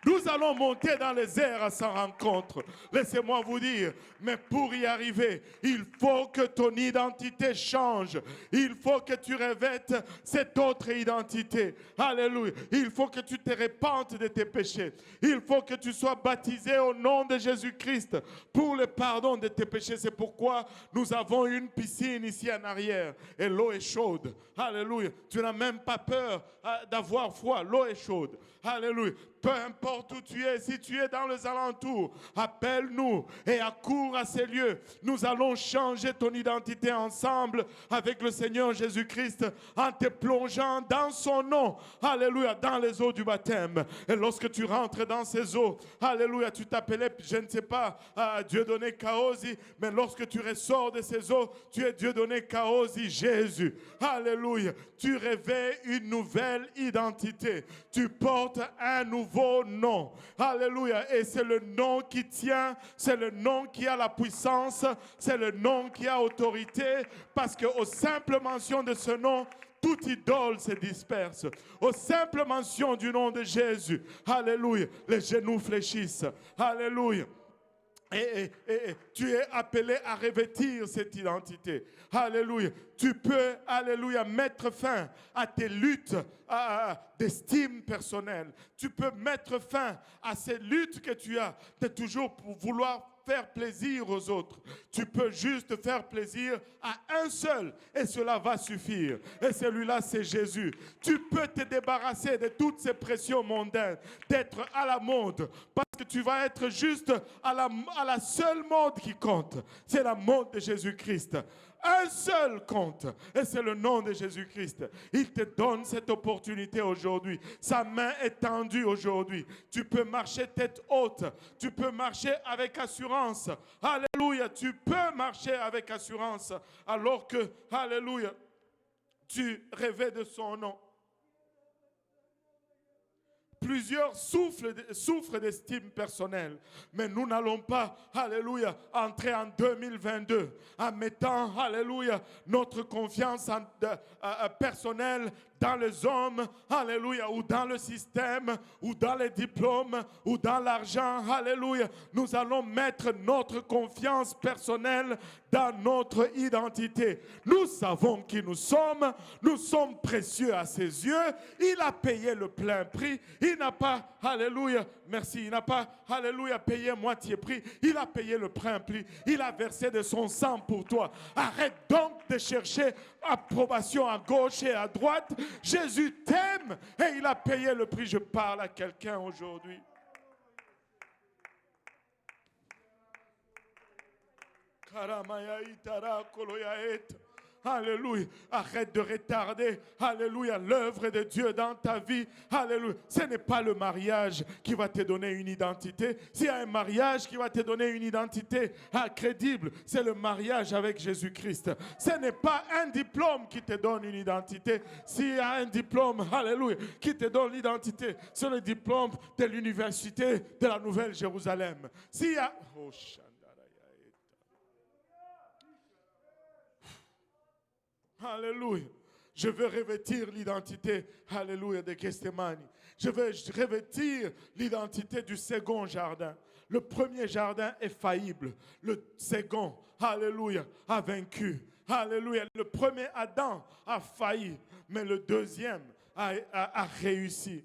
Speaker 1: nous allons monter dans les airs à sa rencontre. Laissez-moi vous dire, mais pour y arriver, il faut que ton identité change. Il faut que tu revêtes cette autre identité. Alléluia. Il faut que tu te repentes de tes péchés. Il faut que tu sois baptisé au nom de Jésus-Christ pour le pardon de tes péchés. C'est pourquoi nous avons une piscine ici en arrière et l'eau est chaude. Alléluia. Tu n'as même pas peur d'avoir froid. L'eau est chaude. Alléluia. Peu importe où tu es, si tu es dans les alentours, appelle-nous et accours à ces lieux. Nous allons changer ton identité ensemble avec le Seigneur Jésus-Christ en te plongeant dans son nom. Alléluia, dans les eaux du baptême. Et lorsque tu rentres dans ces eaux, alléluia, tu t'appelais, je ne sais pas, Dieudonné Kaosi, mais lorsque tu ressors de ces eaux, tu es Dieudonné Kaosi Jésus. Alléluia, tu réveilles une nouvelle identité. Tu portes un nouveau nom. Alléluia. Et c'est le nom qui tient, c'est le nom qui a la puissance, c'est le nom qui a autorité, parce qu'aux simples mentions de ce nom, toute idole se disperse. Aux simples mentions du nom de Jésus, alléluia, les genoux fléchissent. Alléluia. Et tu es appelé à revêtir cette identité. Alléluia. Tu peux, alléluia, mettre fin à tes luttes d'estime personnelle. Tu peux mettre fin à ces luttes que tu as de toujours pour vouloir faire plaisir aux autres. Tu peux juste faire plaisir à un seul et cela va suffire. Et celui-là, c'est Jésus. Tu peux te débarrasser de toutes ces pressions mondaines, d'être à la mode, parce que tu vas être juste à la seule mode qui compte. C'est la mode de Jésus-Christ. Un seul compte, et c'est le nom de Jésus-Christ. Il te donne cette opportunité aujourd'hui. Sa main est tendue aujourd'hui. Tu peux marcher tête haute. Tu peux marcher avec assurance. Alléluia. Tu peux marcher avec assurance alors que, alléluia, tu rêvais de son nom. Plusieurs souffrent d'estime personnelle, mais nous n'allons pas, alléluia, entrer en 2022 en mettant, alléluia, notre confiance personnelle dans les hommes, alléluia, ou dans le système, ou dans les diplômes, ou dans l'argent, alléluia. Nous allons mettre notre confiance personnelle dans notre identité. Nous savons qui nous sommes précieux à ses yeux, il a payé le plein prix, il n'a pas, alléluia, merci, il n'a pas, alléluia, payé moitié prix, il a payé le plein prix, il a versé de son sang pour toi. Arrête donc de chercher approbation à gauche et à droite. Jésus t'aime et il a payé le prix. Je parle à quelqu'un aujourd'hui. Alléluia. Arrête de retarder, alléluia, l'œuvre de Dieu dans ta vie. Alléluia. Ce n'est pas le mariage qui va te donner une identité. S'il y a un mariage qui va te donner une identité crédible, c'est le mariage avec Jésus-Christ. Ce n'est pas un diplôme qui te donne une identité. S'il y a un diplôme, alléluia, qui te donne l'identité, c'est le diplôme de l'université de la Nouvelle-Jérusalem. S'il y a... Oh, alléluia. Je veux revêtir l'identité, alléluia, de Gethsémani. Je veux revêtir l'identité du second jardin. Le premier jardin est faillible. Le second, alléluia, a vaincu. Alléluia. Le premier Adam a failli, mais le deuxième a réussi.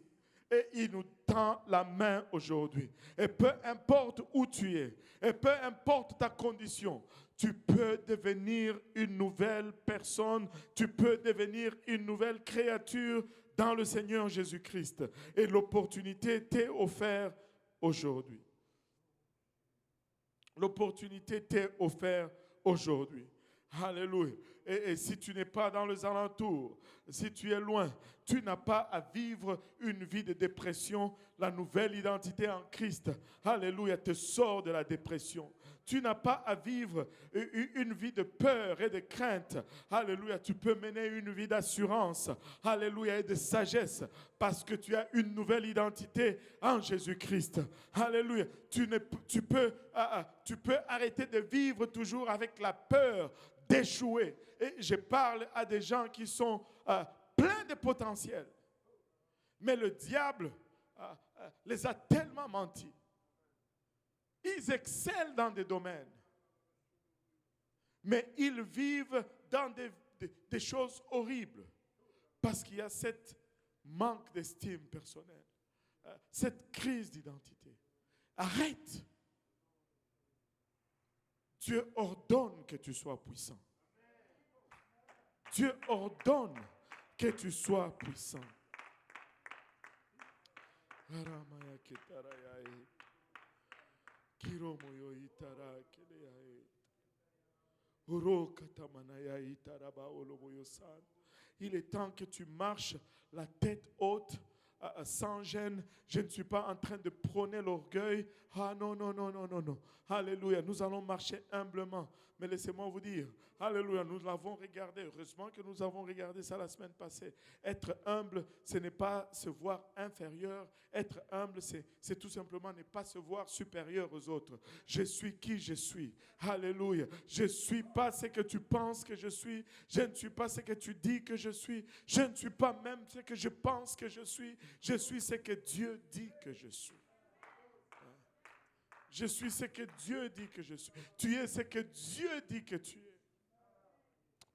Speaker 1: Et il nous tend la main aujourd'hui. Et peu importe où tu es, et peu importe ta condition, tu peux devenir une nouvelle personne, tu peux devenir une nouvelle créature dans le Seigneur Jésus-Christ. Et l'opportunité t'est offerte aujourd'hui. L'opportunité t'est offerte aujourd'hui. Alléluia. Et si tu n'es pas dans les alentours, si tu es loin, tu n'as pas à vivre une vie de dépression. La nouvelle identité en Christ, alléluia, te sort de la dépression. Tu n'as pas à vivre une vie de peur et de crainte. Alléluia, tu peux mener une vie d'assurance, alléluia, et de sagesse parce que tu as une nouvelle identité en Jésus-Christ. Alléluia, tu peux arrêter de vivre toujours avec la peur d'échouer. Et je parle à des gens qui sont pleins de potentiel. Mais le diable les a tellement menti. Ils excellent dans des domaines. Mais ils vivent dans des choses horribles. Parce qu'il y a cette manque d'estime personnelle. Cette crise d'identité. Arrête. Dieu ordonne que tu sois puissant. Dieu ordonne que tu sois puissant. Il est temps que tu marches la tête haute, sans gêne. Je ne suis pas en train de prôner l'orgueil. Ah non, non, non, non, non, non. Alléluia. Nous allons marcher humblement. Mais laissez-moi vous dire, alléluia, nous l'avons regardé. Heureusement que nous avons regardé ça la semaine passée. Être humble, ce n'est pas se voir inférieur. Être humble, c'est tout simplement ne pas se voir supérieur aux autres. Je suis qui je suis. Alléluia. Je ne suis pas ce que tu penses que je suis. Je ne suis pas ce que tu dis que je suis. Je ne suis pas même ce que je pense que je suis. Je suis ce que Dieu dit que je suis. Je suis ce que Dieu dit que je suis. Tu es ce que Dieu dit que tu es.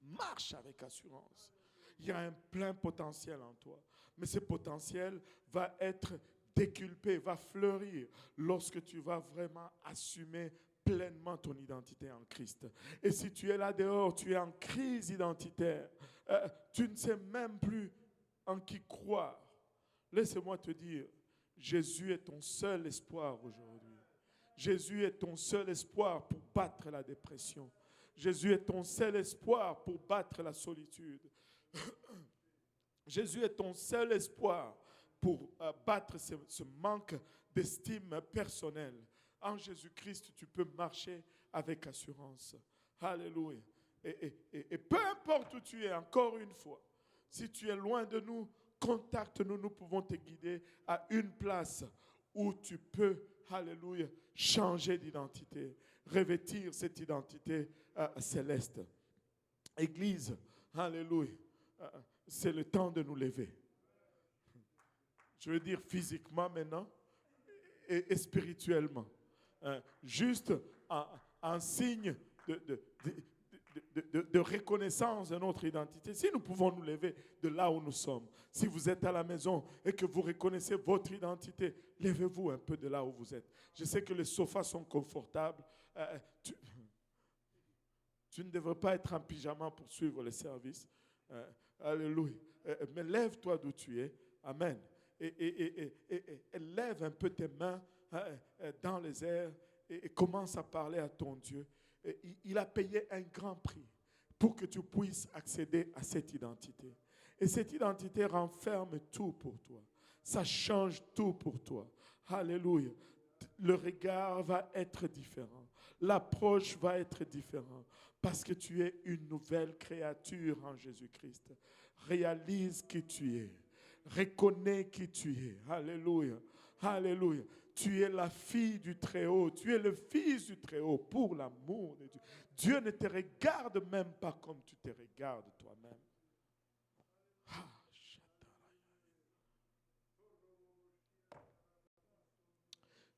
Speaker 1: Marche avec assurance. Il y a un plein potentiel en toi. Mais ce potentiel va être déculpé, va fleurir lorsque tu vas vraiment assumer pleinement ton identité en Christ. Et si tu es là dehors, tu es en crise identitaire, tu ne sais même plus en qui croire. Laisse-moi te dire, Jésus est ton seul espoir aujourd'hui. Jésus est ton seul espoir pour battre la dépression. Jésus est ton seul espoir pour battre la solitude. Jésus est ton seul espoir pour battre ce manque d'estime personnelle. En Jésus-Christ, tu peux marcher avec assurance. Alléluia. Et peu importe où tu es, encore une fois, si tu es loin de nous, contacte-nous, nous pouvons te guider à une place où tu peux, alléluia, changer d'identité, revêtir cette identité céleste. Église, alléluia, c'est le temps de nous lever. Je veux dire physiquement maintenant et spirituellement. Juste en signe de reconnaissance de notre identité. Si nous pouvons nous lever de là où nous sommes, si vous êtes à la maison et que vous reconnaissez votre identité, levez-vous un peu de là où vous êtes. Je sais que les sofas sont confortables. Tu ne devrais pas être en pyjama pour suivre le service. Alléluia. Mais lève-toi d'où tu es. Amen. Et lève un peu tes mains dans les airs et commence à parler à ton Dieu. Il a payé un grand prix pour que tu puisses accéder à cette identité. Et cette identité renferme tout pour toi. Ça change tout pour toi. Alléluia. Le regard va être différent. L'approche va être différente. Parce que tu es une nouvelle créature en Jésus-Christ. Réalise qui tu es. Reconnais qui tu es. Alléluia. Alléluia. Tu es la fille du Très-Haut. Tu es le fils du Très-Haut pour l'amour de Dieu. Dieu ne te regarde même pas comme tu te regardes toi-même.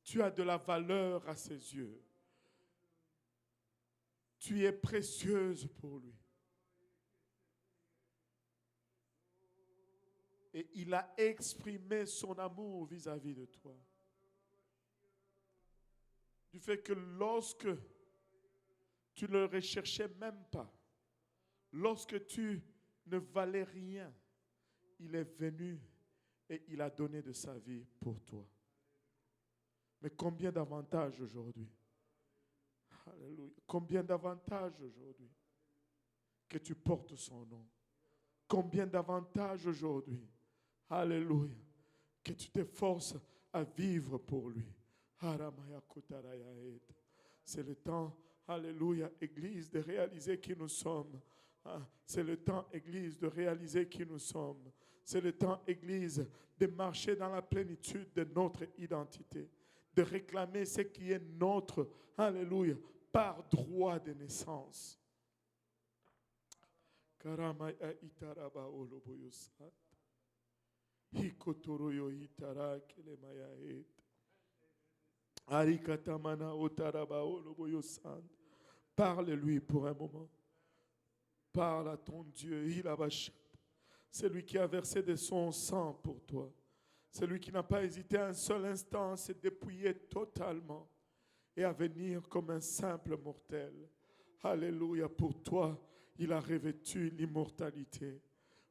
Speaker 1: Tu as de la valeur à ses yeux. Tu es précieuse pour lui. Et il a exprimé son amour vis-à-vis de toi. Du fait que lorsque tu ne le recherchais même pas, lorsque tu ne valais rien, il est venu et il a donné de sa vie pour toi. Mais combien d'avantages aujourd'hui? Alléluia. Combien d'avantages aujourd'hui que tu portes son nom. Combien d'avantages aujourd'hui. Alléluia. Que tu t'efforces à vivre pour lui. C'est le temps, alléluia, Église, de réaliser qui nous sommes. C'est le temps, Église, de réaliser qui nous sommes. C'est le temps, Église, de marcher dans la plénitude de notre identité. De réclamer ce qui est notre, alléluia, par droit de naissance. Karamaya itaraba oloboyosat. Hikotoroyo itara kelemaya et. Arikatamana otaraba oloboyosat. Parle-lui pour un moment. Parle à ton Dieu. C'est lui qui a versé de son sang pour toi. C'est lui qui n'a pas hésité un seul instant à se dépouiller totalement et à venir comme un simple mortel. Alléluia. Pour toi, il a revêtu l'immortalité.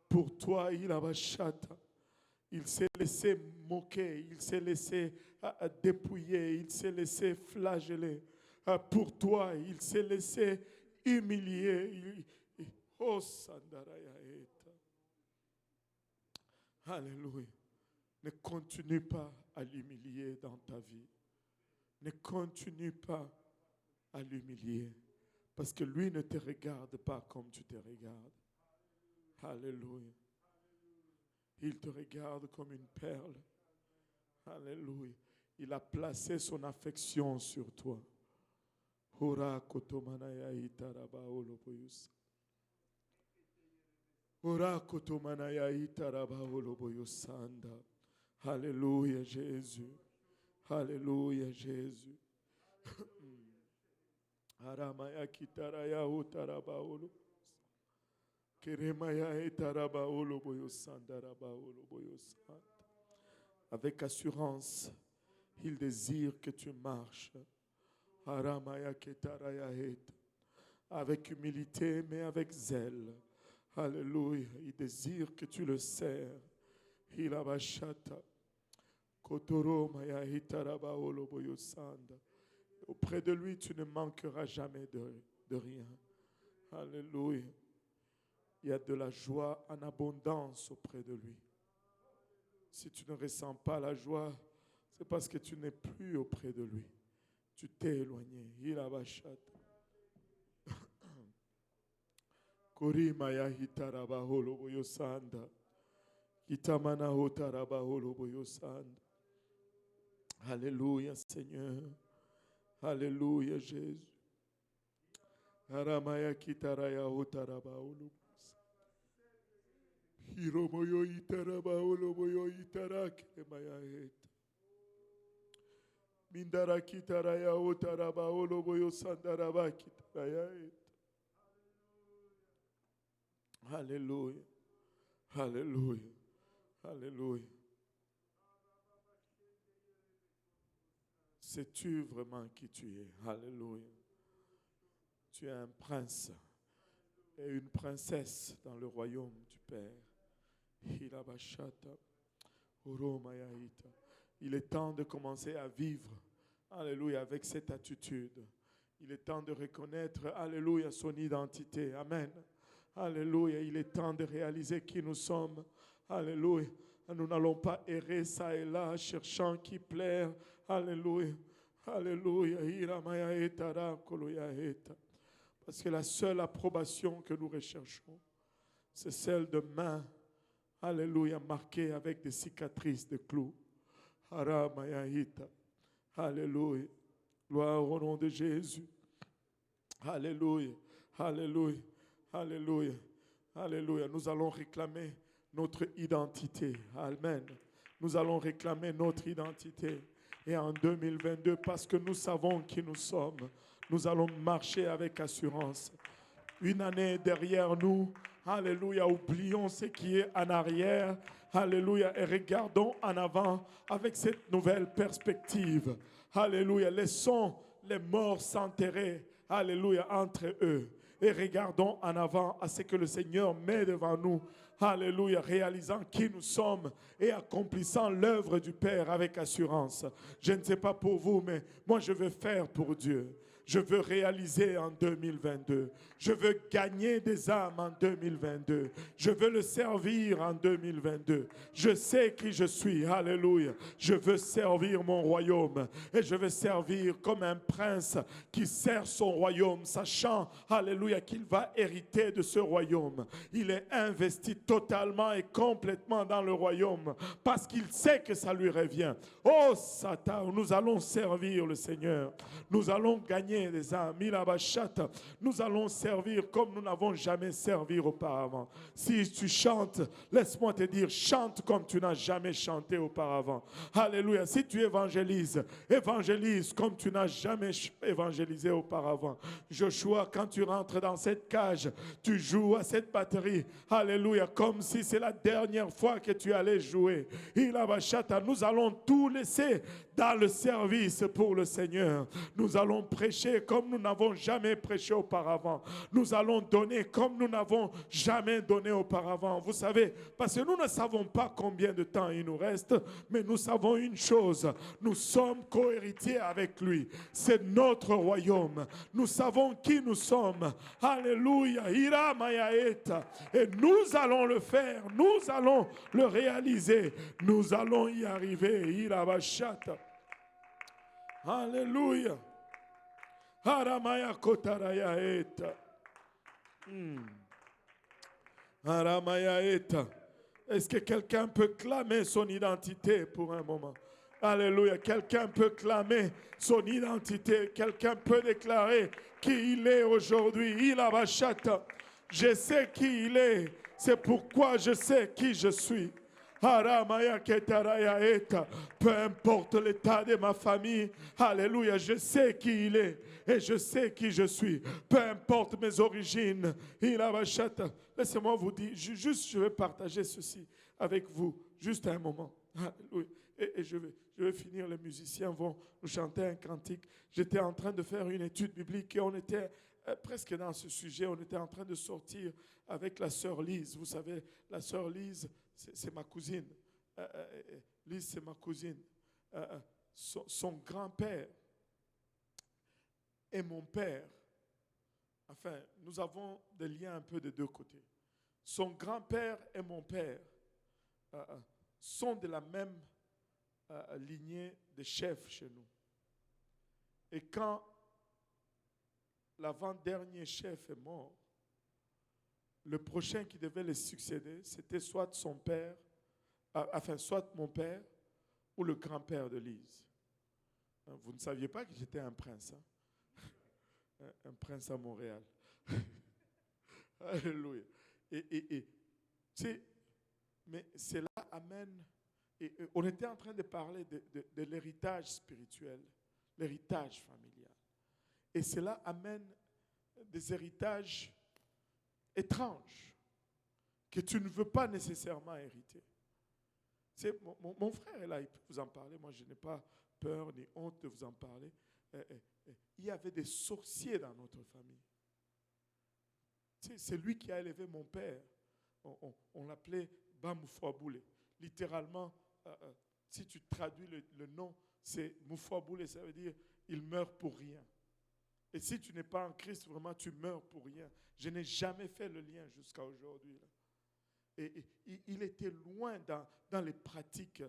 Speaker 1: Pour toi, il a bachata. Il s'est laissé moquer, il s'est laissé dépouiller, il s'est laissé flageller. Pour toi, il s'est laissé humilier. Oh, Sandaraya. Alléluia. Ne continue pas à l'humilier dans ta vie. Ne continue pas à l'humilier. Parce que lui ne te regarde pas comme tu te regardes. Alléluia. Il te regarde comme une perle. Alléluia. Il a placé son affection sur toi. Ora kotomanaya itaraba oloboyus. Ora kotomanaya itaraba oloboyosanda. Alléluia Jésus. Alléluia Jésus. Aramaya kitaraya utaraba oloboyos. Keremaya itaraba oloboyosanda raba oloboyosanda. Avec assurance, il désire que tu marches. Avec humilité, mais avec zèle. Alléluia. Il désire que tu le sers. Il abachata. Auprès de lui, tu ne manqueras jamais de rien. Alléluia. Il y a de la joie en abondance auprès de lui. Si tu ne ressens pas la joie, c'est parce que tu n'es plus auprès de lui. Tu t'es éloigné. Il a bachat. Korimaya hitaraba holoboyo sanda. Kitamana hotaraba holoboyo sanda. Alléluia Seigneur. Alléluia Jésus. Aramaya kitaraya hotaraba holoboyo. Hiromoyo itaraba holoboyo itarak maya het. Mindara kitaraya otaraba oloboyo sandaraba kitaraya et. Alléluia. Alléluia. Alléluia. Sais-tu vraiment qui tu es? Alléluia. Tu es un prince et une princesse dans le royaume du Père. Hilabashata. Oromayaita. Il est temps de commencer à vivre, alléluia, avec cette attitude. Il est temps de reconnaître, alléluia, son identité. Amen. Alléluia. Il est temps de réaliser qui nous sommes. Alléluia. Nous n'allons pas errer ça et là, cherchant qui plaire. Alléluia. Alléluia. Parce que la seule approbation que nous recherchons, c'est celle de mains, alléluia, marquées avec des cicatrices de clous. Alléluia. Gloire au nom de Jésus. Alléluia. Alléluia. Alléluia. Alléluia. Nous allons réclamer notre identité. Amen. Nous allons réclamer notre identité. Et en 2022, parce que nous savons qui nous sommes, nous allons marcher avec assurance. Une année derrière nous, alléluia, oublions ce qui est en arrière, alléluia, et regardons en avant avec cette nouvelle perspective. Alléluia, laissons les morts s'enterrer, alléluia, entre eux. Et regardons en avant à ce que le Seigneur met devant nous. Alléluia, réalisant qui nous sommes et accomplissant l'œuvre du Père avec assurance. Je ne sais pas pour vous, mais moi je veux faire pour Dieu. Je veux réaliser en 2022. Je veux gagner des âmes en 2022. Je veux le servir en 2022. Je sais qui je suis. Alléluia. Je veux servir mon royaume. Et je veux servir comme un prince qui sert son royaume, sachant, alléluia, qu'il va hériter de ce royaume. Il est investi totalement et complètement dans le royaume parce qu'il sait que ça lui revient. Oh Satan, nous allons servir le Seigneur. Nous allons gagner des âmes. Nous allons servir comme nous n'avons jamais servi auparavant. Si tu chantes, laisse-moi te dire, chante comme tu n'as jamais chanté auparavant. Alléluia. Si tu évangélises, évangélise comme tu n'as jamais évangélisé auparavant. Joshua, quand tu rentres dans cette cage, tu joues à cette batterie. Alléluia. Comme si c'est la dernière fois que tu allais jouer. Nous allons tout laisser dans le service pour le Seigneur. Nous allons prêcher prêcher comme nous n'avons jamais prêché auparavant. Nous allons donner comme nous n'avons jamais donné auparavant. Vous savez, parce que nous ne savons pas combien de temps il nous reste, mais nous savons une chose, nous sommes co-héritiers avec lui. C'est notre royaume. Nous savons qui nous sommes. Alléluia. Ira mayaeta. Et nous allons le faire. Nous allons le réaliser. Nous allons y arriver. Ira bashata. Alléluia. Aramaya kotarayaeta. Aramayaeta. Est-ce que quelqu'un peut clamer son identité pour un moment? Alléluia. Quelqu'un peut clamer son identité. Quelqu'un peut déclarer qui il est aujourd'hui. Il a bachata. Je sais qui il est. C'est pourquoi je sais qui je suis. Peu importe l'état de ma famille, alléluia, je sais qui il est et je sais qui je suis. Peu importe mes origines, laissez-moi vous dire, je vais partager ceci avec vous, juste un moment. Alléluia. Et je vais finir, les musiciens vont nous chanter un cantique. J'étais en train de faire une étude biblique et on était presque dans ce sujet, on était en train de sortir avec la sœur Lise. Vous savez, la sœur Lise, c'est ma cousine. Lise, c'est ma cousine. Son grand-père et mon père, enfin, nous avons des liens un peu des deux côtés. Son grand-père et mon père sont de la même lignée de chefs chez nous. Et quand l'avant-dernier chef est mort, le prochain qui devait le succéder, c'était soit son père, soit mon père ou le grand-père de Lise. Vous ne saviez pas que j'étais un prince, hein? Un prince à Montréal. Alléluia. Et tu sais, mais cela amène, et on était en train de parler de l'héritage spirituel, l'héritage familial. Et cela amène des héritages étranges que tu ne veux pas nécessairement hériter. Mon frère est là, il peut vous en parler. Moi, je n'ai pas peur ni honte de vous en parler. Il y avait des sorciers dans notre famille. C'est lui qui a élevé mon père. On l'appelait Bamoufouaboulé. Littéralement, si tu traduis le nom, c'est Moufouaboulé, ça veut dire il meurt pour rien. Et si tu n'es pas en Christ, vraiment, tu meurs pour rien. Je n'ai jamais fait le lien jusqu'à aujourd'hui. Et il était loin dans les pratiques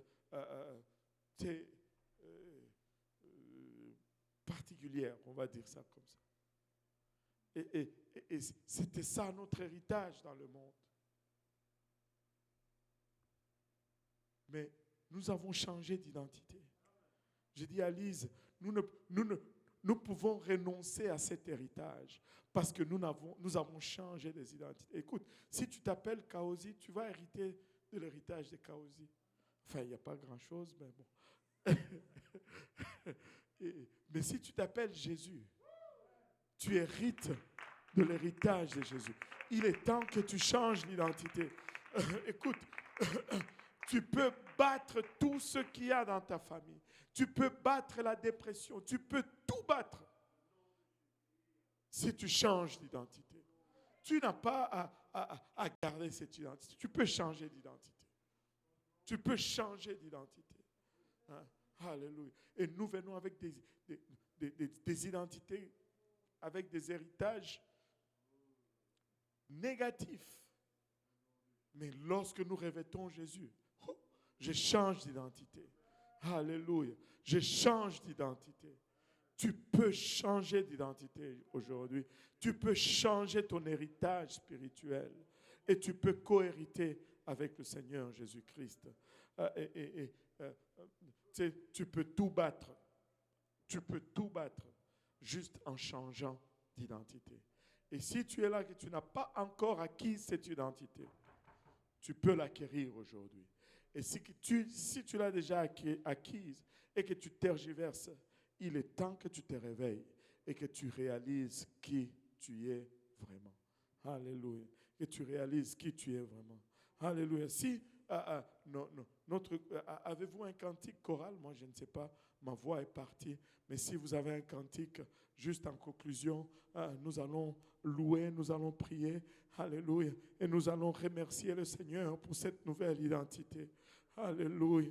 Speaker 1: particulières, on va dire ça comme ça. Et c'était ça notre héritage dans le monde. Mais nous avons changé d'identité. J'ai dit à Lise, nous pouvons renoncer à cet héritage parce que nous avons changé des identités. Écoute, si tu t'appelles Kaosi, tu vas hériter de l'héritage de Kaosi. Enfin, il n'y a pas grand-chose, mais bon. Mais si tu t'appelles Jésus, tu hérites de l'héritage de Jésus. Il est temps que tu changes l'identité. Écoute, tu peux battre tout ce qu'il y a dans ta famille. Tu peux battre la dépression. Tu peux tout battre si tu changes d'identité. Tu n'as pas à garder cette identité. Tu peux changer d'identité. Tu peux changer d'identité. Hein? Alléluia. Et nous venons avec des identités, avec des héritages négatifs. Mais lorsque nous revêtons Jésus, je change d'identité. Alléluia. Je change d'identité. Tu peux changer d'identité aujourd'hui. Tu peux changer ton héritage spirituel. Et tu peux cohériter avec le Seigneur Jésus-Christ. Tu peux tout battre. Tu peux tout battre juste en changeant d'identité. Et si tu es là et que tu n'as pas encore acquis cette identité, tu peux l'acquérir aujourd'hui. Et si tu l'as déjà acquise et que tu tergiverses, il est temps que tu te réveilles et que tu réalises qui tu es vraiment. Alléluia. Que tu réalises qui tu es vraiment. Alléluia. Si avez-vous un cantique choral? Moi, je ne sais pas, ma voix est partie. Mais si vous avez un cantique, juste en conclusion, nous allons louer, nous allons prier. Alléluia. Et nous allons remercier le Seigneur pour cette nouvelle identité. Alléluia.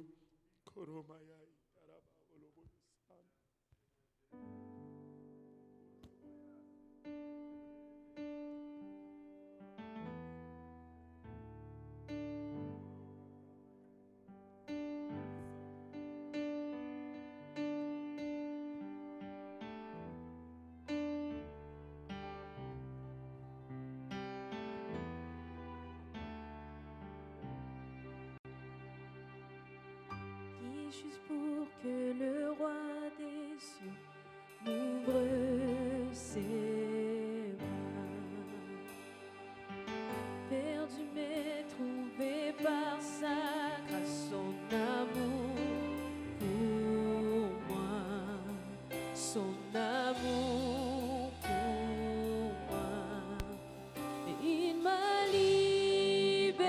Speaker 2: Juste pour que le roi des cieux m'ouvre ses bras. Perdu mais trouvé par sa grâce, son amour pour moi, son amour pour moi. Et il m'a libéré,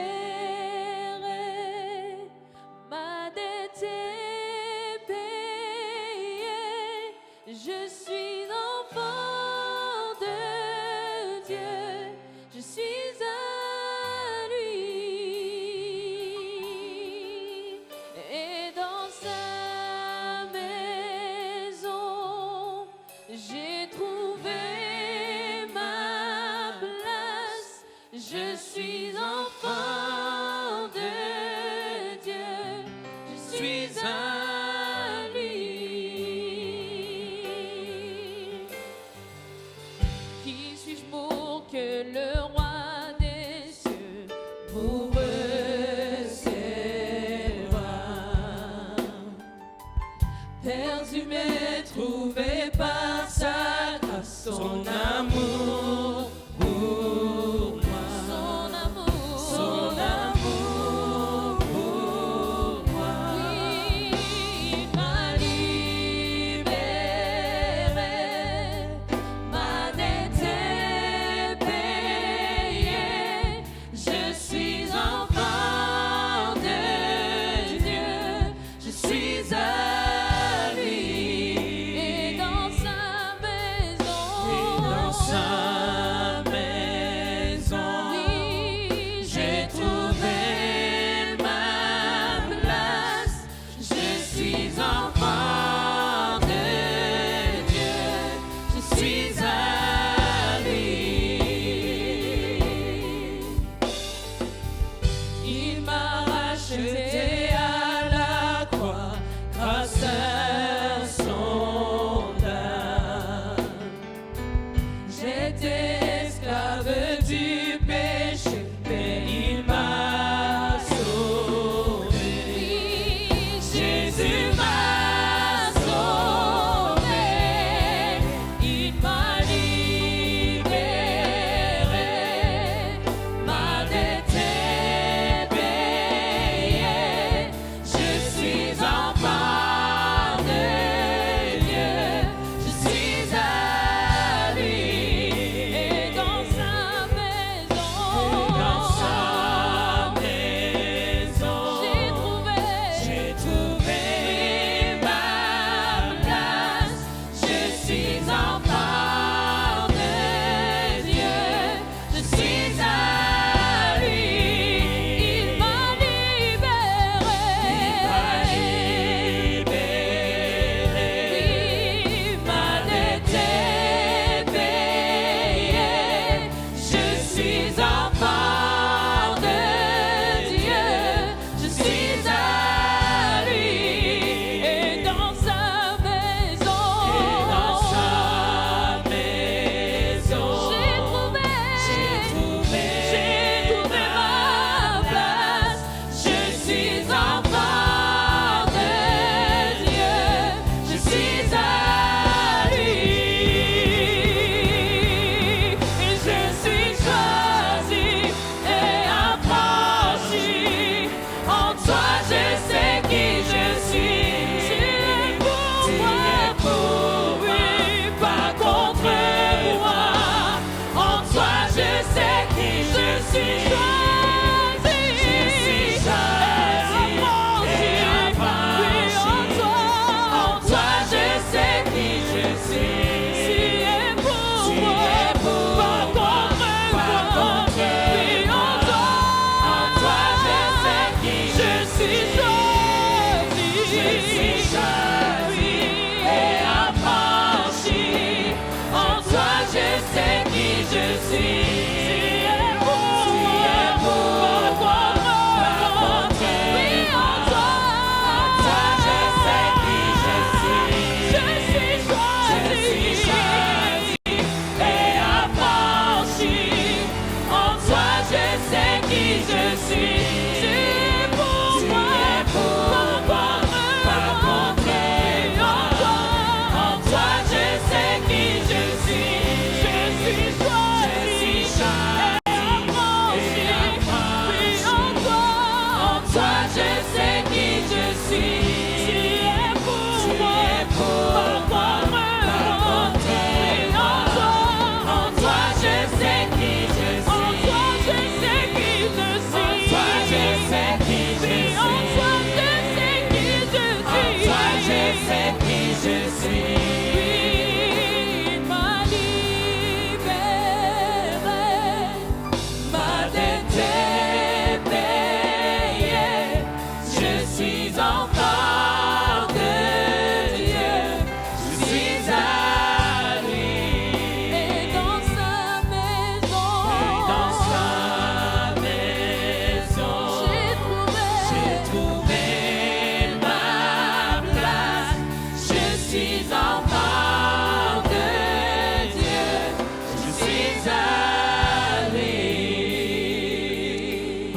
Speaker 2: ma dette est payée. Je suis enfant de Dieu, je suis à lui. Et dans sa maison, j'ai trouvé ma place. Je suis enfant de Dieu, je suis à lui. Qui suis-je pour que le roi des cieux m'ouvre ses bras? Perdu mais trouvé par sa grâce, son amour pour moi, son amour pour moi. Oui, il m'a libéré, ma dette est payée. Je suis enfant de Dieu, je suis à lui. Et dans sa maison,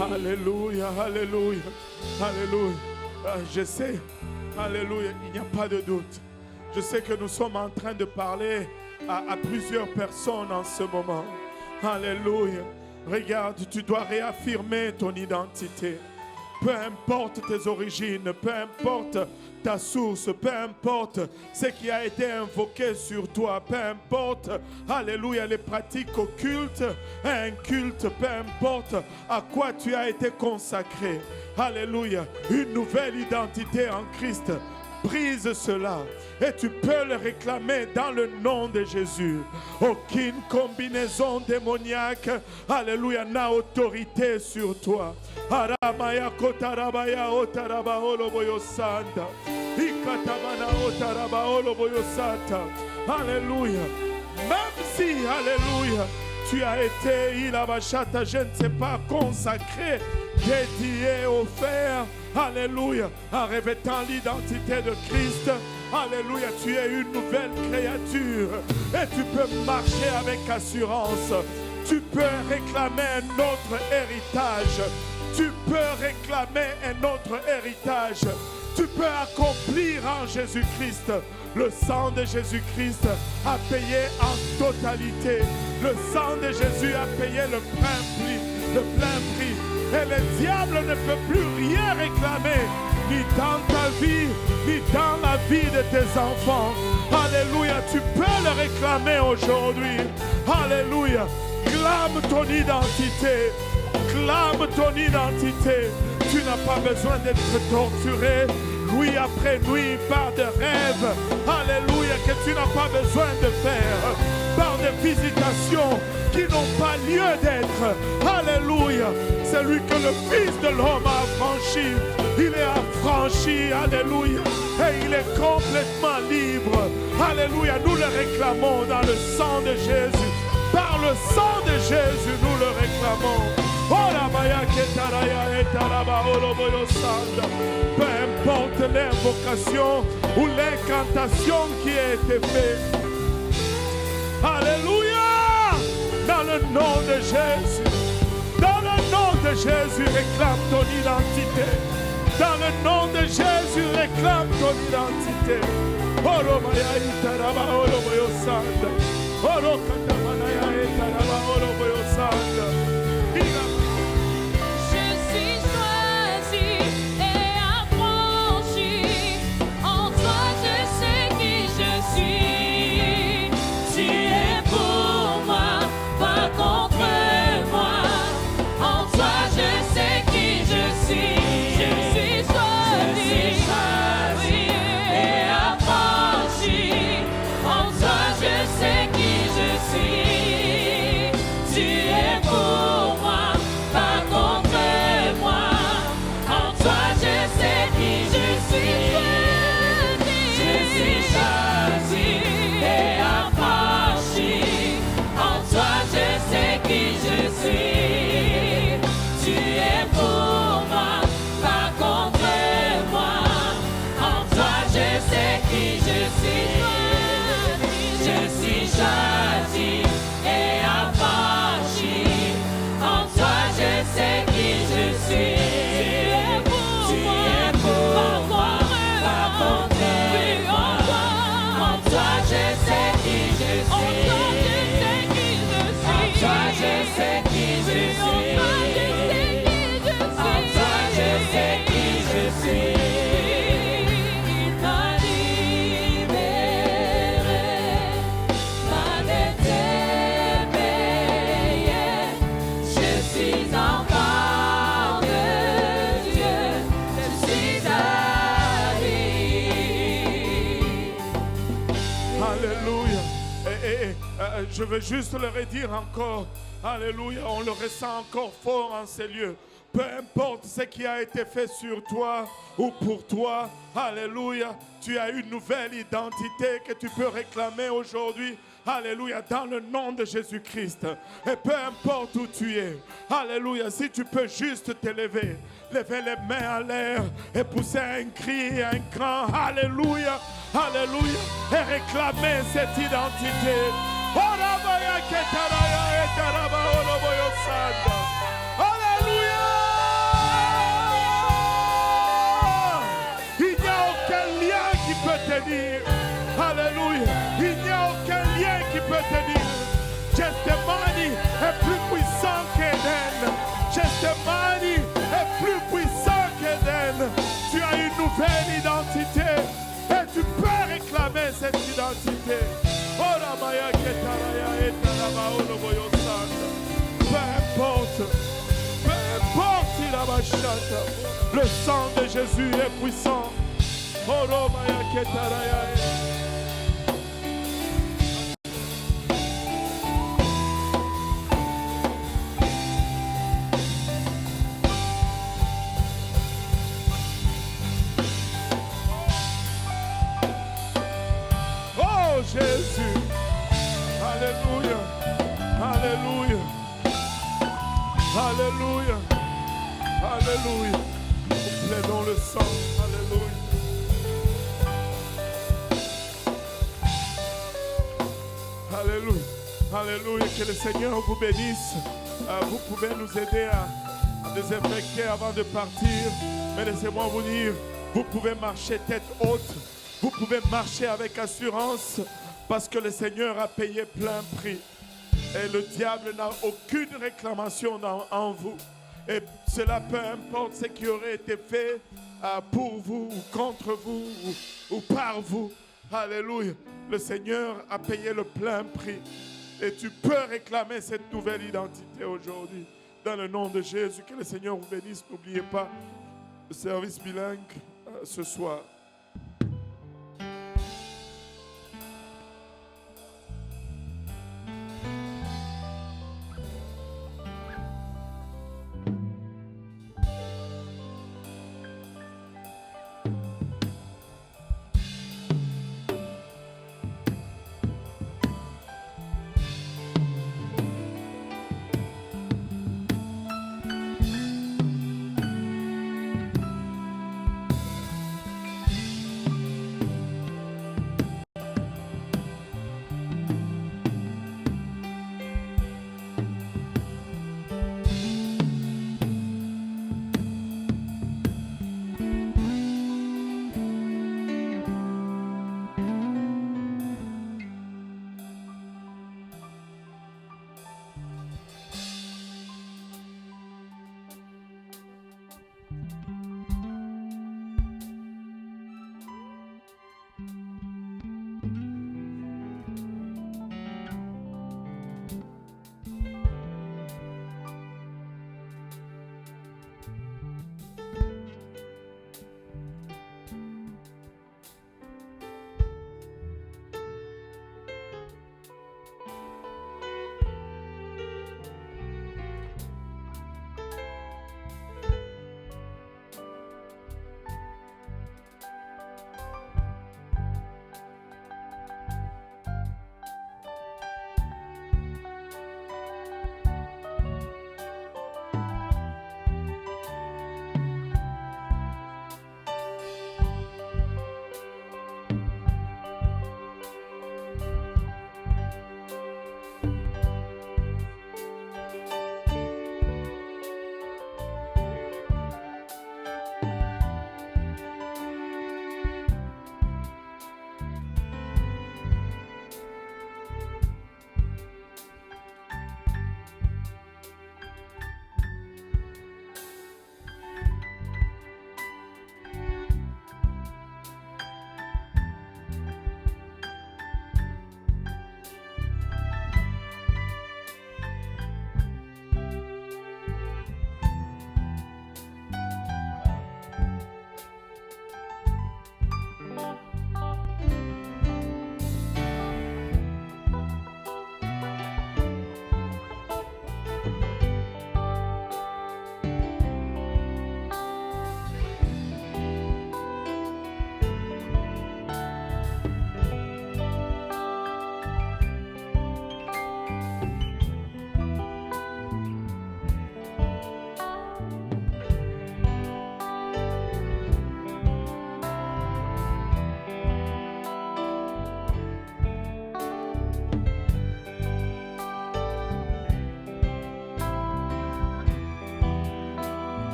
Speaker 1: Alléluia, alléluia, alléluia. Je sais, alléluia, il n'y a pas de doute. Je sais que nous sommes en train de parler à plusieurs personnes en ce moment. Alléluia. Regarde, tu dois réaffirmer ton identité. Peu importe tes origines, peu importe ta source, peu importe ce qui a été invoqué sur toi, peu importe, alléluia, les pratiques occultes, un culte, peu importe à quoi tu as été consacré. Alléluia, une nouvelle identité en Christ. Brise cela et tu peux le réclamer dans le nom de Jésus. Aucune combinaison démoniaque, alléluia, n'a autorité sur toi. Aramaya kotarabaya otarabaolo boyosanda. Ikatamana otarabaolo boyosata. Alléluia. Même si, alléluia, tu as été, ilabashata, je ne sais pas, consacré, dédié, offert, alléluia, en revêtant l'identité de Christ. Alléluia, tu es une nouvelle créature et tu peux marcher avec assurance. Tu peux réclamer un autre héritage. Tu peux réclamer un autre héritage. Tu peux accomplir en Jésus-Christ. Le sang de Jésus-Christ a payé en totalité. Le sang de Jésus a payé le plein prix. Et le diable ne peut plus rien réclamer, ni dans ta vie, ni dans la vie de tes enfants. Alléluia, tu peux le réclamer aujourd'hui. Alléluia, clame ton identité. Clame ton identité. Tu n'as pas besoin d'être torturé nuit après nuit par des rêves. Alléluia, que tu n'as pas besoin de faire par des visitations qui n'ont pas lieu d'être. Alléluia, c'est lui que le Fils de l'homme a affranchi. Il est affranchi, alléluia, et il est complètement libre. Alléluia, nous le réclamons dans le sang de Jésus. Par le sang de Jésus, nous le réclamons. Peu importe l'invocation ou l'incantation qui a été faite. Alléluia! Dans le nom de Jésus. Dans le nom de Jésus, réclame ton identité. Dans le nom de Jésus, réclame ton identité.
Speaker 2: Tu es pour
Speaker 1: Je veux juste le redire encore. Alléluia, on le ressent encore fort en ces lieux. Peu importe ce qui a été fait sur toi ou pour toi, alléluia, tu as une nouvelle identité que tu peux réclamer aujourd'hui. Alléluia, dans le nom de Jésus-Christ. Et peu importe où tu es, alléluia, si tu peux juste t'élever, lever les mains en l'air et pousser un cri, un grand alléluia, alléluia, et réclamer cette identité. Alléluia! Il n'y a aucun lien qui peut tenir. Alléluia! Il n'y a aucun lien qui peut tenir. Gethsemane est plus puissant qu'Éden. Gethsemane est plus puissant qu'Éden. Tu as une nouvelle identité et tu peux réclamer cette identité. Peu importe, il a ma chatte. Le sang de Jésus est puissant. Oh Jésus, alléluia, alléluia, alléluia, alléluia. Nous plaidons le sang, alléluia. Alléluia, alléluia, que le Seigneur vous bénisse. Vous pouvez nous aider à désinfecter avant de partir. Mais laissez-moi vous dire, vous pouvez marcher tête haute. Vous pouvez marcher avec assurance parce que le Seigneur a payé plein prix. Et le diable n'a aucune réclamation en vous. Et cela peu importe ce qui aurait été fait pour vous ou contre vous ou par vous. Alléluia. Le Seigneur a payé le plein prix. Et tu peux réclamer cette nouvelle identité aujourd'hui. Dans le nom de Jésus, que le Seigneur vous bénisse. N'oubliez pas le service bilingue ce soir.